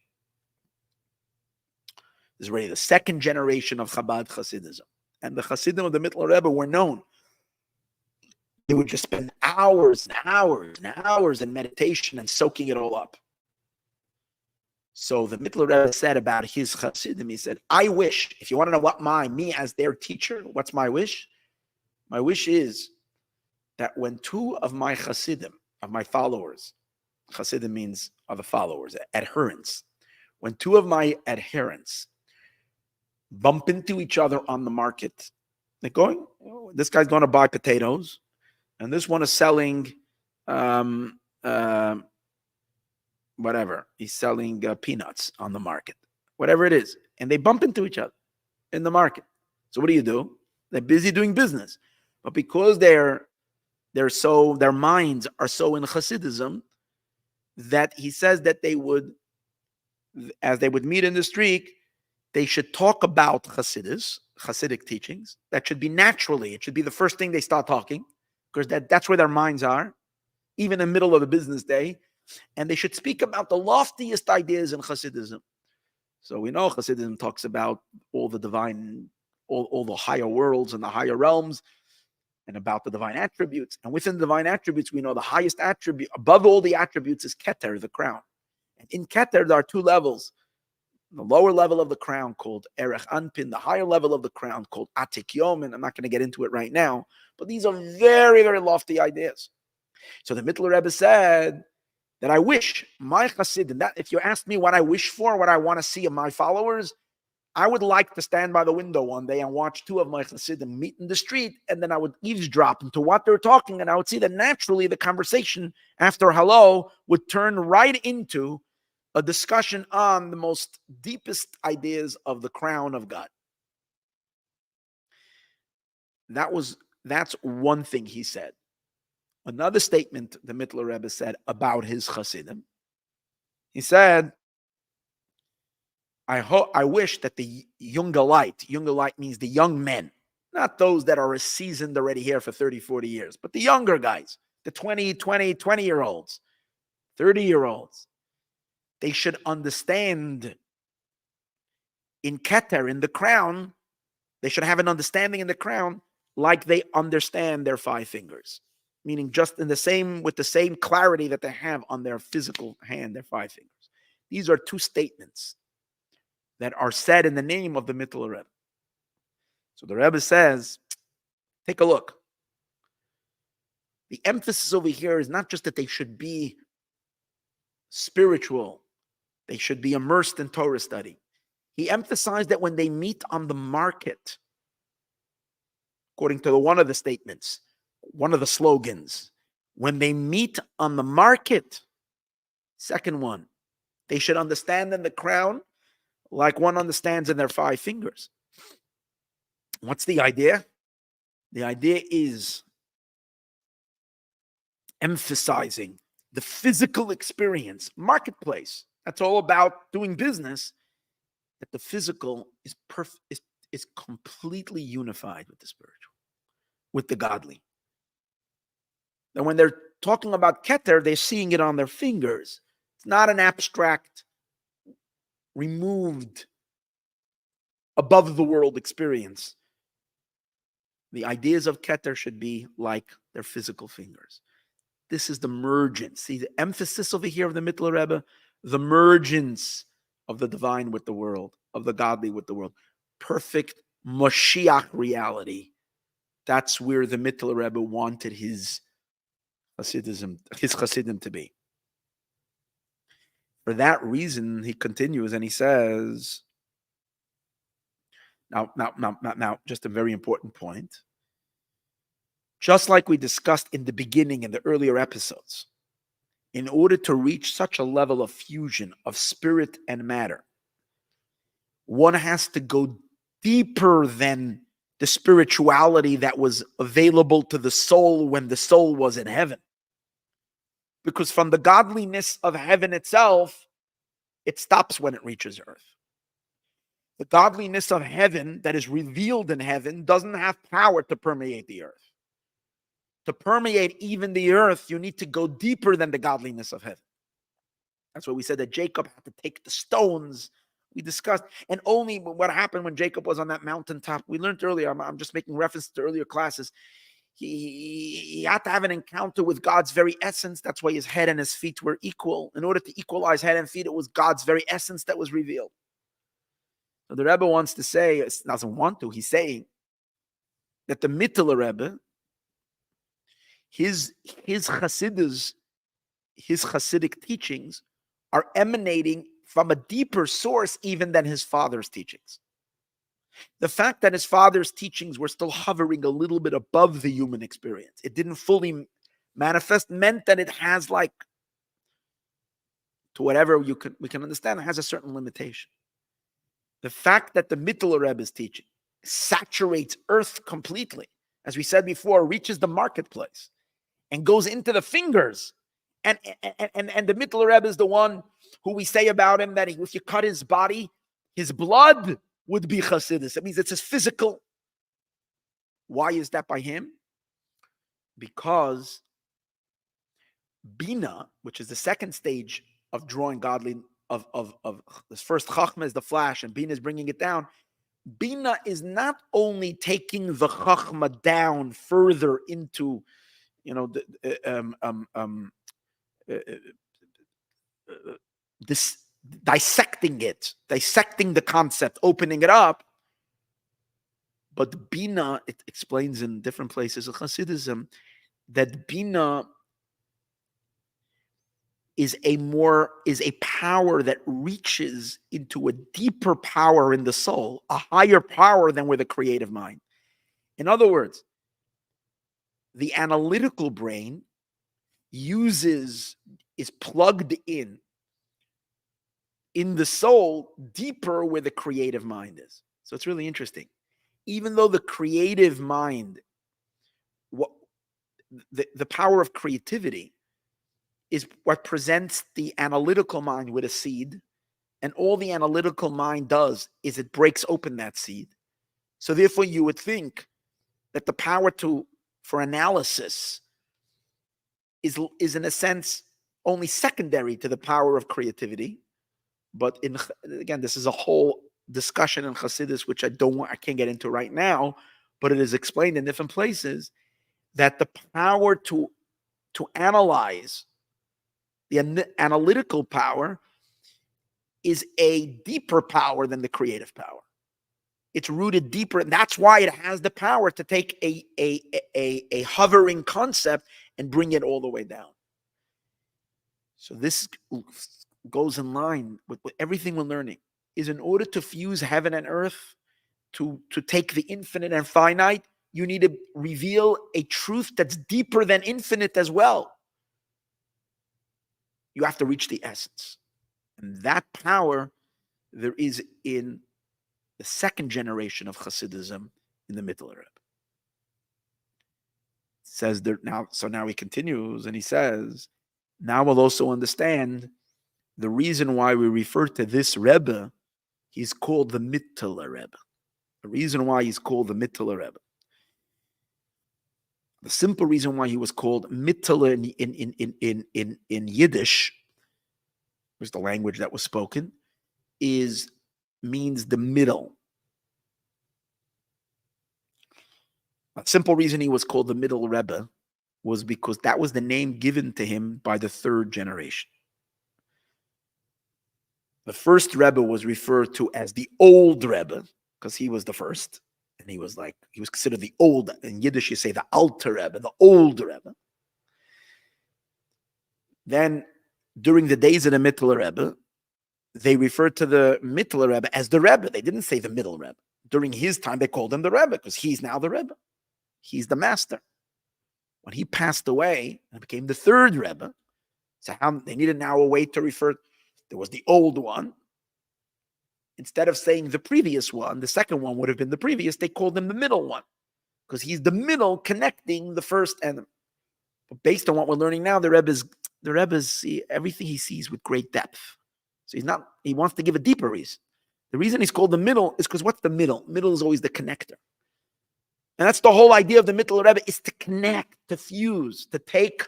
This is already the second generation of Chabad Hasidism. And the Hasidim of the Mittler Rebbe were known. They would just spend hours and hours and hours in meditation and soaking it all up. So the Mittler Rebbe said about his Hasidim, he said, I wish, if you want to know what me as their teacher, what's my wish? My wish is that when two of my Hasidim, of my followers, Hasidim means other followers, adherents, when two of my adherents bump into each other on the market, they're going, this guy's going to buy potatoes, and this one is selling whatever. He's selling peanuts on the market, whatever it is. And they bump into each other in the market. So what do? They're busy doing business. But because their minds are so in Hasidism, that he says that they would, as they would meet in the street, they should talk about Hasidic teachings. That should be naturally. It should be the first thing they start talking, because that's where their minds are, even in the middle of the business day. And they should speak about the loftiest ideas in Hasidism. So we know Hasidism talks about all the divine, all the higher worlds and the higher realms, and about the divine attributes. And within the divine attributes, we know the highest attribute, above all the attributes, is Keter, the crown. And in Keter, there are two levels. The lower level of the crown called Erech Anpin, the higher level of the crown called Atik Yomin. I'm not going to get into it right now, but these are very, very lofty ideas. So the Mittler Rebbe said that I wish my Hasidim, that if you ask me what I wish for, what I want to see in my followers, I would like to stand by the window one day and watch two of my Hasidim meet in the street, and then I would eavesdrop into what they're talking, and I would see that naturally the conversation after hello would turn right into a discussion on the most deepest ideas of the crown of God. That's one thing he said. Another statement the Mittler Rebbe said about his Hasidim. He said, I wish that the younger light means the young men, not those that are seasoned already here for 30, 40 years, but the younger guys, the 20-year-olds, 30-year-olds. They should understand in Keter, in the crown, they should have an understanding in the crown like they understand their five fingers. Meaning just with the same clarity that they have on their physical hand, their five fingers. These are two statements that are said in the name of the Mittler Rebbe. So the Rebbe says, take a look. The emphasis over here is not just that they should be spiritual, they should be immersed in Torah study. He emphasized that when they meet on the market, according to one of the statements, one of the slogans, when they meet on the market, second one, they should understand in the crown like one understands in their five fingers. What's the idea? The idea is emphasizing the physical experience, marketplace. That's all about doing business. That the physical is completely unified with the spiritual, with the godly. And when they're talking about Keter, they're seeing it on their fingers. It's not an abstract, removed, above the world experience. The ideas of Keter should be like their physical fingers. This is the mergence. See, the emphasis over here of the Mittler Rebbe, the mergence of the divine with the world, of the godly with the world. Perfect Moshiach reality. That's where the Mittler Rebbe wanted his Hasidim to be. For that reason, he continues and he says, now, just a very important point. Just like we discussed in the beginning in the earlier episodes, in order to reach such a level of fusion of spirit and matter, one has to go deeper than the spirituality that was available to the soul when the soul was in heaven. Because from the godliness of heaven itself, it stops when it reaches earth. The godliness of heaven that is revealed in heaven doesn't have power to permeate the earth. To permeate even the earth, you need to go deeper than the godliness of heaven. That's why we said that Jacob had to take the stones. We discussed, and only what happened when Jacob was on that mountaintop. We learned earlier, I'm just making reference to earlier classes. He had to have an encounter with God's very essence. That's why his head and his feet were equal. In order to equalize head and feet, it was God's very essence that was revealed. So the Rebbe wants to say, doesn't want to, he's saying that the Mittler Rebbe, his Hasidus, his Hasidic teachings are emanating from a deeper source even than his father's teachings. The fact that his father's teachings were still hovering a little bit above the human experience, it didn't fully manifest, meant that it has, like, to whatever we can understand, it has a certain limitation. The fact that the Mittler Rebbe's teaching saturates earth completely, as we said before, reaches the marketplace and goes into the fingers. And the Mittler Rebbe is the one who we say about him that if you cut his body, his blood would be Chassidus. It means it's his physical. Why is that by him? Because Bina, which is the second stage of drawing godly, of this first Chachma is the flash, and Bina is bringing it down. Bina is not only taking the Chachma down further into, this dissecting the concept, opening it up. But Bina, it explains in different places of Hasidism that Bina is a power that reaches into a deeper power in the soul, a higher power than with a creative mind. In other words, the analytical brain is plugged in the soul deeper where the creative mind is. So it's really interesting. Even though the creative mind, the power of creativity is what presents the analytical mind with a seed, and all the analytical mind does is it breaks open that seed. So therefore you would think that the power for analysis is in a sense only secondary to the power of creativity. But again, this is a whole discussion in Hasidus, which I can't get into right now, but it is explained in different places that the power to analyze, the analytical power, is a deeper power than the creative power. It's rooted deeper, and that's why it has the power to take a hovering concept and bring it all the way down. So this goes in line with everything we're learning. Is in order to fuse heaven and earth, to take the infinite and finite, you need to reveal a truth that's deeper than infinite as well. You have to reach the essence. And that power there is in the second generation of Hasidism in the Mittler Rebbe. Says there now, so now he continues and he says, now we'll also understand the reason why we refer to this Rebbe. He's called the Mittler Rebbe. The reason why he's called the Mittler Rebbe. The simple reason why he was called Mittler in Yiddish, was the language that was spoken, means the middle. A simple reason he was called the Middle Rebbe was because that was the name given to him by the third generation. The first Rebbe was referred to as the Old Rebbe because he was the first. And he was considered the old. In Yiddish, you say the Alter Rebbe, the Old Rebbe. Then, during the days of the Mittler Rebbe, they referred to the Mittler Rebbe as the Rebbe. They didn't say the Middle Rebbe. During his time, they called him the Rebbe because he's now the Rebbe. He's the master. When he passed away and became the third Rebbe, so they needed now a way to refer. There was the old one. Instead of saying the previous one, the second one would have been the previous. They called him the middle one because he's the middle connecting the first and. But based on what we're learning now, the Rebbe's see everything he sees with great depth. So he wants to give a deeper reason. The reason he's called the middle is because what's the middle? Middle is always the connector. And that's the whole idea of the Mittler Rebbe, is to connect, to fuse, to take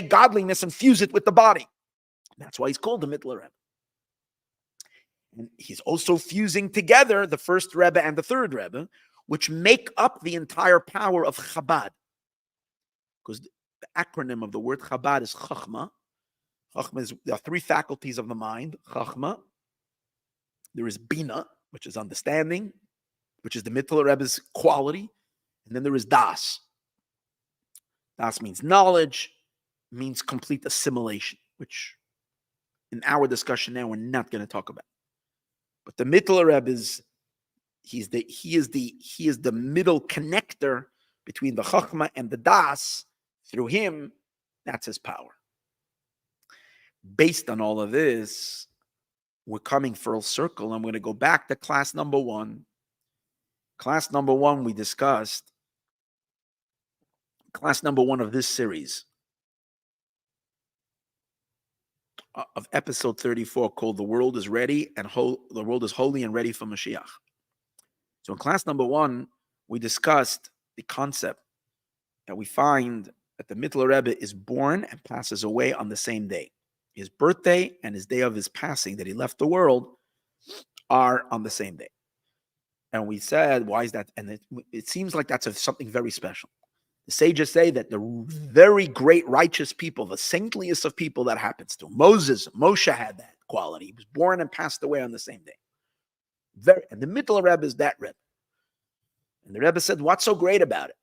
godliness and fuse it with the body. That's why he's called the Mittler Rebbe. And he's also fusing together the first Rebbe and the third Rebbe, which make up the entire power of Chabad. Because the acronym of the word Chabad is Chachma. Chachma there are three faculties of the mind. Chachma. There is Bina, which is understanding, which is the Mittler Rebbe's quality. And then there is Das. Das means knowledge, means complete assimilation, which in our discussion now we're not going to talk about. But the Mittler Rebbe he is the middle connector between the Chachma and the Das. Through him, that's his power. Based on all of this, we're coming full circle. I'm going to go back to class number 1. Class number 1, we discussed. Class number 1 of this series of episode 34, called "The World is Ready and the World is Holy and Ready for Moshiach." So in class number 1, we discussed the concept that we find that the Mittler Rebbe is born and passes away on the same day. His birthday and his day of his passing, that he left the world, are on the same day. And we said, why is that? And it seems like that's something very special. The sages say that the very great righteous people, the saintliest of people, that happens to. Moshe had that quality. He was born and passed away on the same day. And the Mittler Rebbe is that Rebbe. And the Rebbe said, what's so great about it?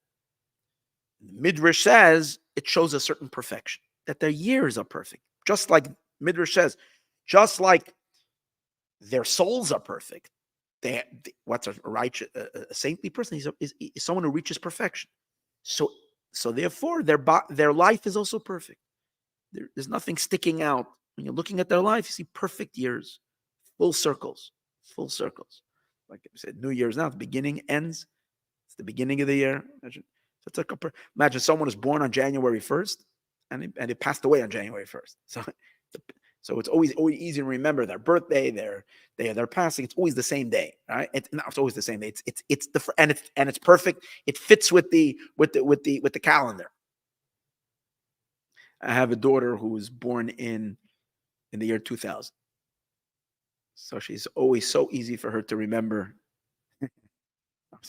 The Midrash says it shows a certain perfection. that their years are perfect. Just like Midrash says, just like their souls are perfect. What's a righteous, a saintly person is someone who reaches perfection. So therefore, their life is also perfect. There's nothing sticking out. When you're looking at their life, you see perfect years, full circles. Like I said, New Year's now, the beginning ends. It's the beginning of the year. Imagine someone is born on January 1st and it passed away on January 1st. So it's always easy to remember their birthday, their passing. It's always the same day, right? It's always the same day. It's perfect. It fits with the calendar. I have a daughter who was born in the year 2000. So she's always so easy for her to remember.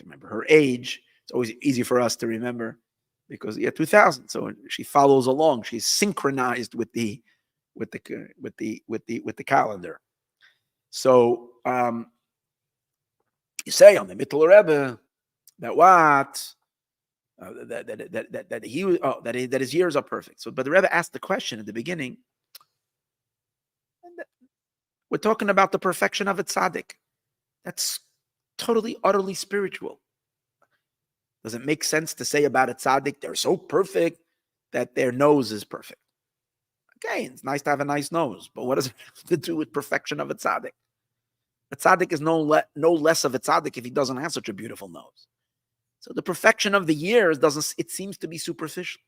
Remember her age. It's always easy for us to remember because 2000. So she follows along. She's synchronized with the calendar. So you say on the Mittler Rebbe that what that his years are perfect. So, but the Rebbe asked the question at the beginning. We're talking about the perfection of a tzaddik. That's totally, utterly spiritual. Does it make sense to say about a tzaddik, they're so perfect that their nose is perfect? Okay, it's nice to have a nice nose, but what does it have to do with perfection of a tzaddik? A tzaddik is no less of a tzaddik if he doesn't have such a beautiful nose. So the perfection of the years it seems to be superficial.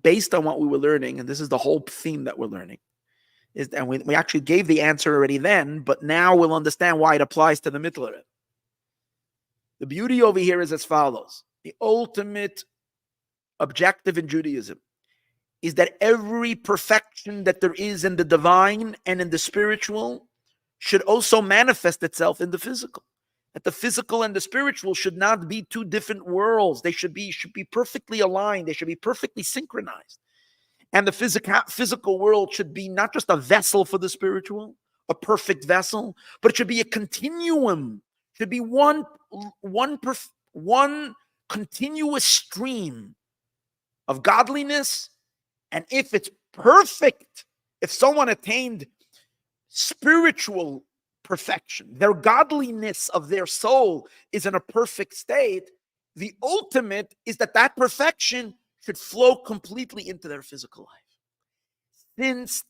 Based on what we were learning, and this is the whole theme that we're learning, and we actually gave the answer already then, but now we'll understand why it applies to the Mittler. The beauty over here is as follows. The ultimate objective in Judaism is that every perfection that there is in the divine and in the spiritual should also manifest itself in the physical. That the physical and the spiritual should not be two different worlds. They should be perfectly aligned. They should be perfectly synchronized. And the physical world should be not just a vessel for the spiritual, a perfect vessel, but it should be a continuum. It should be one continuous stream of godliness. And if it's perfect, if someone attained spiritual perfection, their godliness of their soul is in a perfect state, the ultimate is that perfection should flow completely into their physical life. Since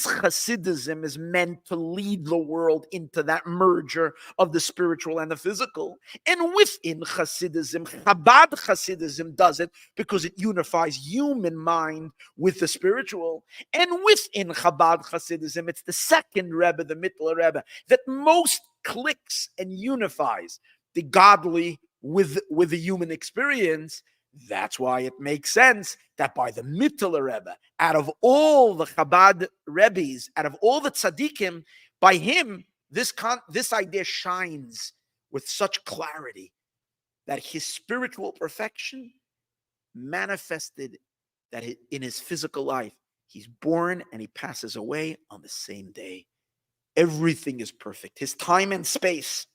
Hasidism is meant to lead the world into that merger of the spiritual and the physical, and within Hasidism, Chabad Hasidism does it because it unifies human mind with the spiritual, and within Chabad Hasidism, it's the second Rebbe, the Mittler Rebbe, that most clicks and unifies the godly with the human experience. That's why it makes sense that by the Mittler Rebbe, out of all the Chabad Rebbes, out of all the tzaddikim, by him, this idea shines with such clarity that his spiritual perfection manifested that in his physical life, he's born and he passes away on the same day. Everything is perfect. His time and space,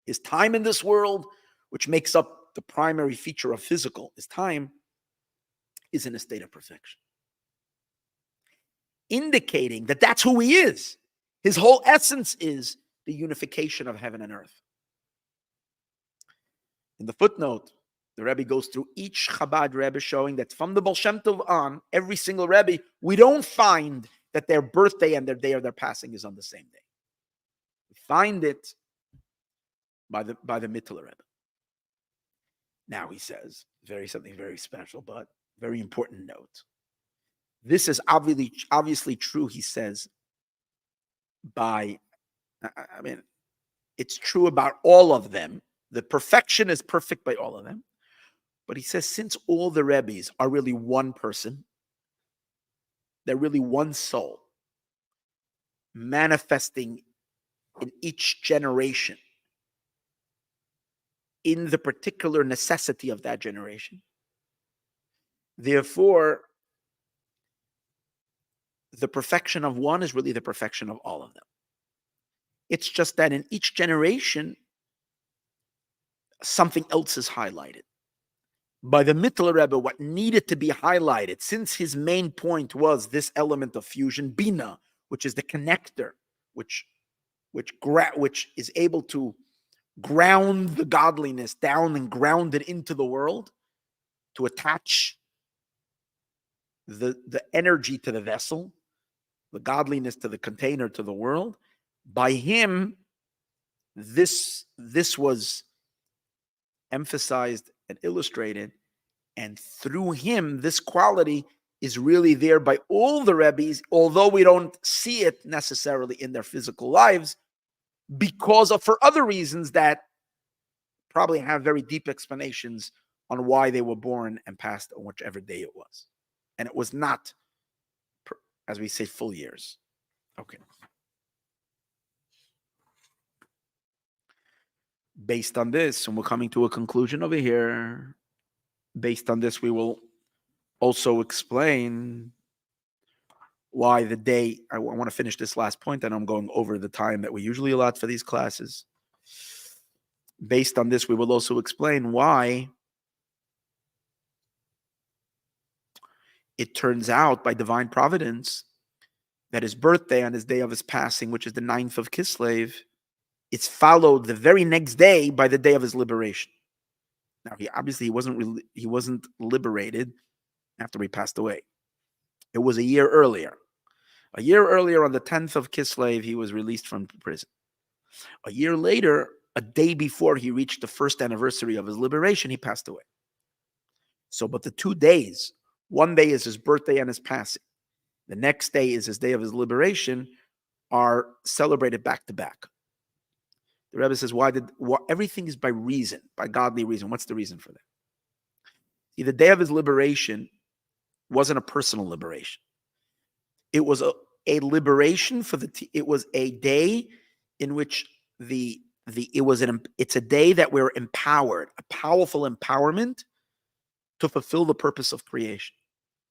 his time in this world, which makes up the primary feature of physical, is time, is in a state of perfection. Indicating that that's who he is. His whole essence is the unification of heaven and earth. In the footnote, the Rebbe goes through each Chabad Rebbe, showing that from the Baal Shem Tov on, every single Rebbe, we don't find that their birthday and their day of their passing is on the same day. We find it by the Mittler Rebbe. Now he says something very special, but very important note. This is obviously true, he says, it's true about all of them. The perfection is perfect by all of them. But he says, since all the Rebbes are really one person, they're really one soul, manifesting in each generation in the particular necessity of that generation. Therefore, the perfection of one is really the perfection of all of them. It's just that in each generation, something else is highlighted. by the Mittler Rebbe, what needed to be highlighted, since his main point was this element of fusion, Bina, which is the connector, which is able to ground the godliness down and ground it into the world, to attach the energy to the vessel, the godliness to the container, to the world. By him, this was emphasized and illustrated, and through him, this quality is really there by all the Rebbes, although we don't see it necessarily in their physical lives, because of, for other reasons that probably have very deep explanations on why they were born and passed on whichever day it was. And it was not, as we say, full years. Okay. Based on this, and we're coming to a conclusion over here, based on this, we will also explain why the day, I want to finish this last point, and I'm going over the time that we usually allot for these classes. Based on this, we will also explain why it turns out by divine providence that his birthday on his day of his passing, which is the 9th of Kislev, it's followed the very next day by the day of his liberation. Now, he wasn't liberated after he passed away. It was a year earlier. A year earlier, on the 10th of Kislev, he was released from prison. A year later, a day before he reached the first anniversary of his liberation, he passed away. So, but the 2 days, one day is his birthday and his passing. The next day is his day of his liberation, are celebrated back to back. The Rebbe says, everything is by reason, by godly reason. What's the reason for that? See, the day of his liberation wasn't a personal liberation. It was a liberation it was a day in which it's a day that we're empowered, a powerful empowerment to fulfill the purpose of creation,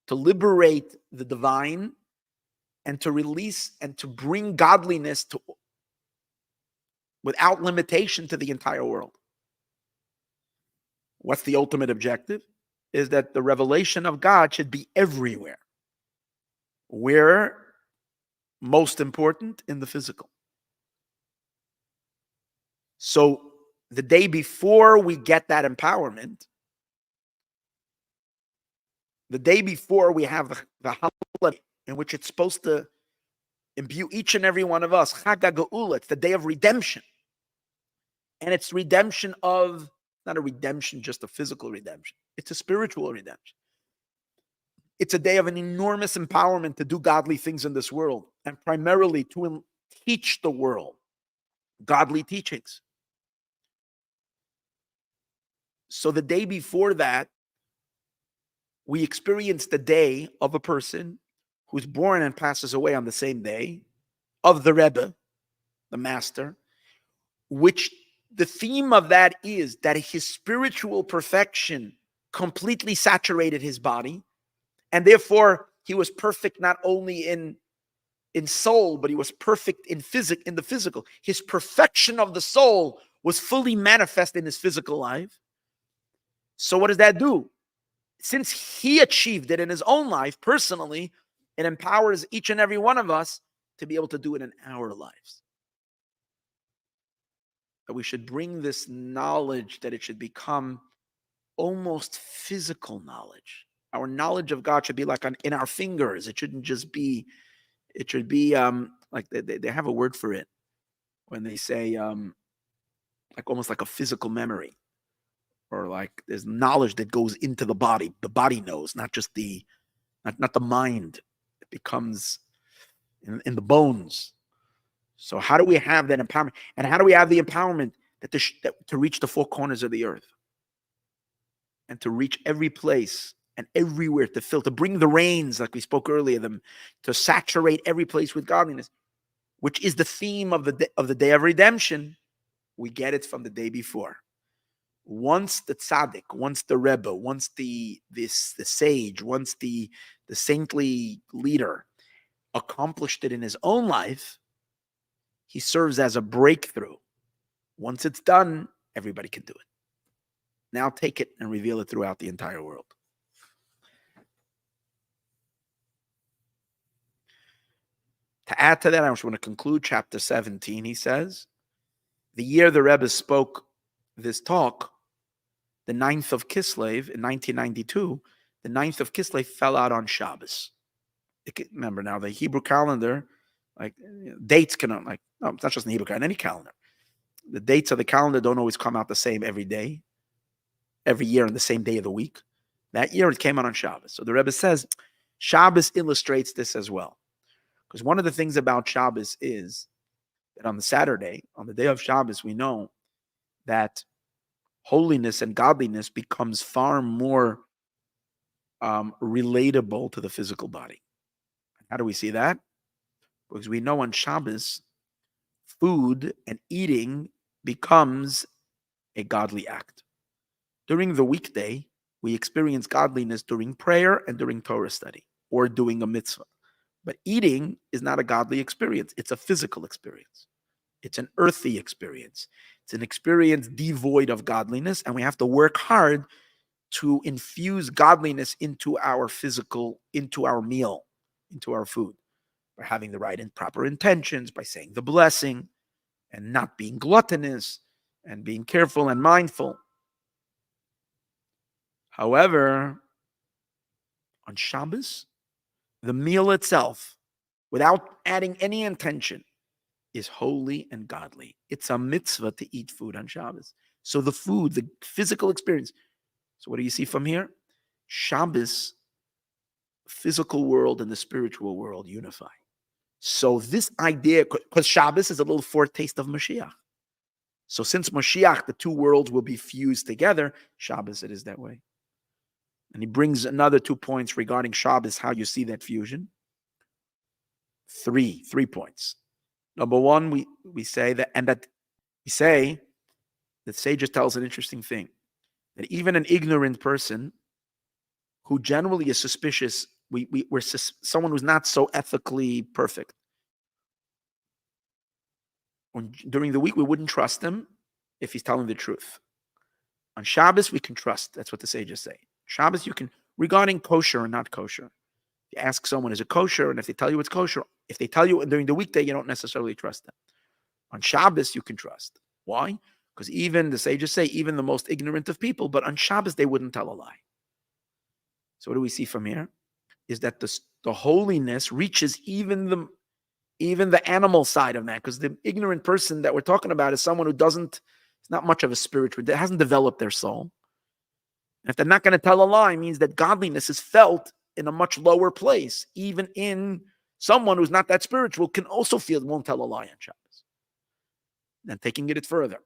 to liberate the divine and to release and to bring godliness without limitation to the entire world. What's the ultimate objective? Is that the revelation of God should be everywhere. Where most important? In the physical. So the day before we get that empowerment, the day before we have the holiday in which it's supposed to imbue each and every one of us, Chag HaGeula, it's the day of redemption. And it's redemption of, not a redemption, just a physical redemption. It's a spiritual redemption. It's a day of an enormous empowerment to do godly things in this world, and primarily to teach the world godly teachings. So the day before that, we experience the day of a person who's born and passes away on the same day, of the Rebbe, the master, which the theme of that is that his spiritual perfection completely saturated his body, and therefore he was perfect not only in soul, but he was perfect in the physical. His perfection of the soul was fully manifest in his physical life. So what does that do? Since he achieved it in his own life personally, it empowers each and every one of us to be able to do it in our lives. That we should bring this knowledge, that it should become almost physical knowledge. Our knowledge of God should be like in our fingers. It shouldn't just be, it should be like they have a word for it when they say like almost like a physical memory, or like there's knowledge that goes into the body. The body knows, not just not the mind. It becomes in the bones. So how do we have that empowerment? And how do we have the empowerment that to reach the four corners of the earth and to reach every place and everywhere, to bring the rains, like we spoke earlier, to saturate every place with godliness, which is the theme of the day of redemption? We get it from the day before. Once the tzaddik, once the Rebbe, once the sage, once the saintly leader accomplished it in his own life, he serves as a breakthrough. Once it's done, everybody can do it. Now take it and reveal it throughout the entire world. To add to that, I just want to conclude chapter 17. He says, the year the Rebbe spoke this talk, the 9th of Kislev in 1992, the 9th of Kislev fell out on Shabbos. Remember now, the Hebrew calendar, like dates cannot, like, no, it's not just in the Hebrew calendar, any calendar. The dates of the calendar don't always come out the same every day, every year on the same day of the week. That year it came out on Shabbos. So the Rebbe says, Shabbos illustrates this as well. Because one of the things about Shabbos is that on the Saturday, on the day of Shabbos, we know that holiness and godliness becomes far more relatable to the physical body. How do we see that? Because we know on Shabbos, food and eating becomes a godly act. During the weekday, we experience godliness during prayer and during Torah study or doing a mitzvah. But eating is not a godly experience. It's a physical experience. It's an earthy experience. It's an experience devoid of godliness, and we have to work hard to infuse godliness into our physical, into our meal, into our food, by having the right and proper intentions, by saying the blessing, and not being gluttonous, and being careful and mindful. However, on Shabbos, the meal itself, without adding any intention, is holy and godly. It's a mitzvah to eat food on Shabbos. So the food, the physical experience. So what do you see from here? Shabbos, physical world and the spiritual world unify. So this idea, because Shabbos is a little foretaste of Moshiach. So since Moshiach, the two worlds will be fused together, Shabbos it is that way. And he brings another 2 points regarding Shabbos, how you see that fusion. Three points. Number one, we say that, and that we say that sages tells an interesting thing, that even an ignorant person who generally is suspicious, we're someone who's not so ethically perfect. During the week, we wouldn't trust him if he's telling the truth. On Shabbos, we can trust. That's what the sages say. Shabbos, you can, regarding kosher or not kosher. You ask someone, is it kosher? And if they tell you it's kosher, if they tell you during the weekday, you don't necessarily trust them. On Shabbos, you can trust. Why? Because even the sages say, even the most ignorant of people, but on Shabbos, they wouldn't tell a lie. So what do we see from here? Is that the holiness reaches even the animal side of that, because the ignorant person that we're talking about is someone who it's not much of a spiritual, that hasn't developed their soul. And if they're not going to tell a lie, it means that godliness is felt in a much lower place. Even in someone who's not that spiritual can also won't tell a lie on Shabbos. Then taking it further,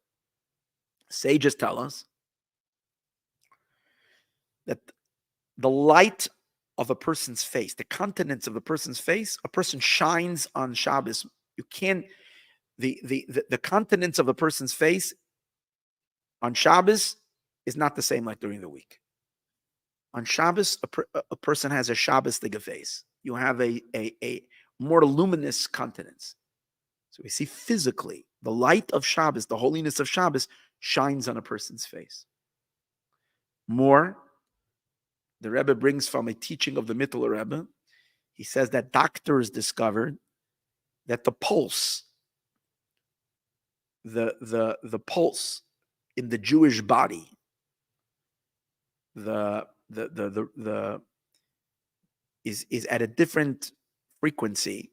sages tell us that the light of a person's face, the countenance of a person's face, a person shines on Shabbos. You can't, the countenance of a person's face on Shabbos is not the same like during the week. On Shabbos, a person has a Shabbos-dige face. You have a more luminous countenance. So we see physically, the light of Shabbos, the holiness of Shabbos shines on a person's face. More, the Rebbe brings from a teaching of the Mittler Rebbe. He says that doctors discovered that the pulse, the pulse in the Jewish body, is at a different frequency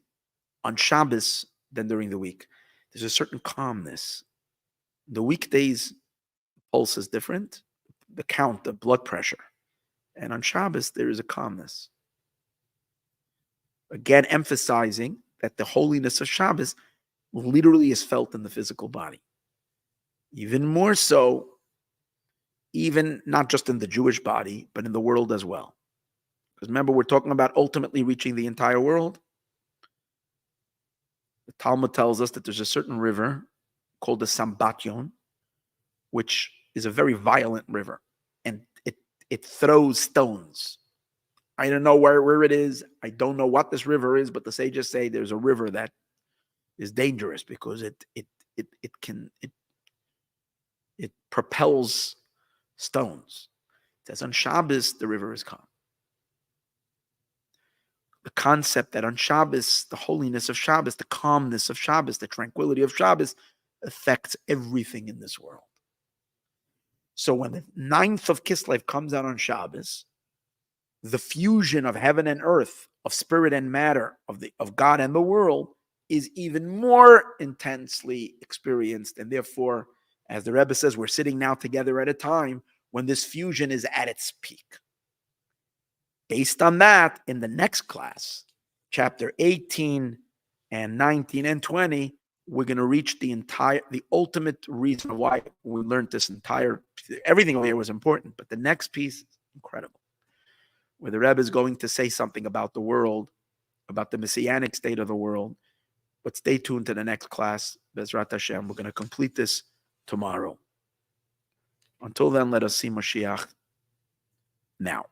on Shabbos than during the week. There's a certain calmness. The weekdays, the pulse is different, the count, the blood pressure. And on Shabbos, there is a calmness. Again, emphasizing that the holiness of Shabbos literally is felt in the physical body. Even more so, even not just in the Jewish body, but in the world as well. Because remember, we're talking about ultimately reaching the entire world. The Talmud tells us that there's a certain river called the Sambatyon, which is a very violent river, and it throws stones. I don't know where it is. I don't know what this river is, but the sages say there's a river that is dangerous because it propels stones. It says on Shabbos, the river is calm. The concept that on Shabbos, the holiness of Shabbos, the calmness of Shabbos, the tranquility of Shabbos affects everything in this world. So when the 9th of Kislev comes out on Shabbos, the fusion of heaven and earth, of spirit and matter, of God and the world is even more intensely experienced. And therefore, as the Rebbe says, we're sitting now together at a time when this fusion is at its peak. Based on that, in the next class, chapter 18 and 19 and 20, we're going to reach the ultimate reason why we learned this everything over here was important, but the next piece is incredible, where the Rebbe is going to say something about the world, about the messianic state of the world. But stay tuned to the next class. Bezrat Hashem. We're going to complete this tomorrow. Until then, let us see Moshiach now.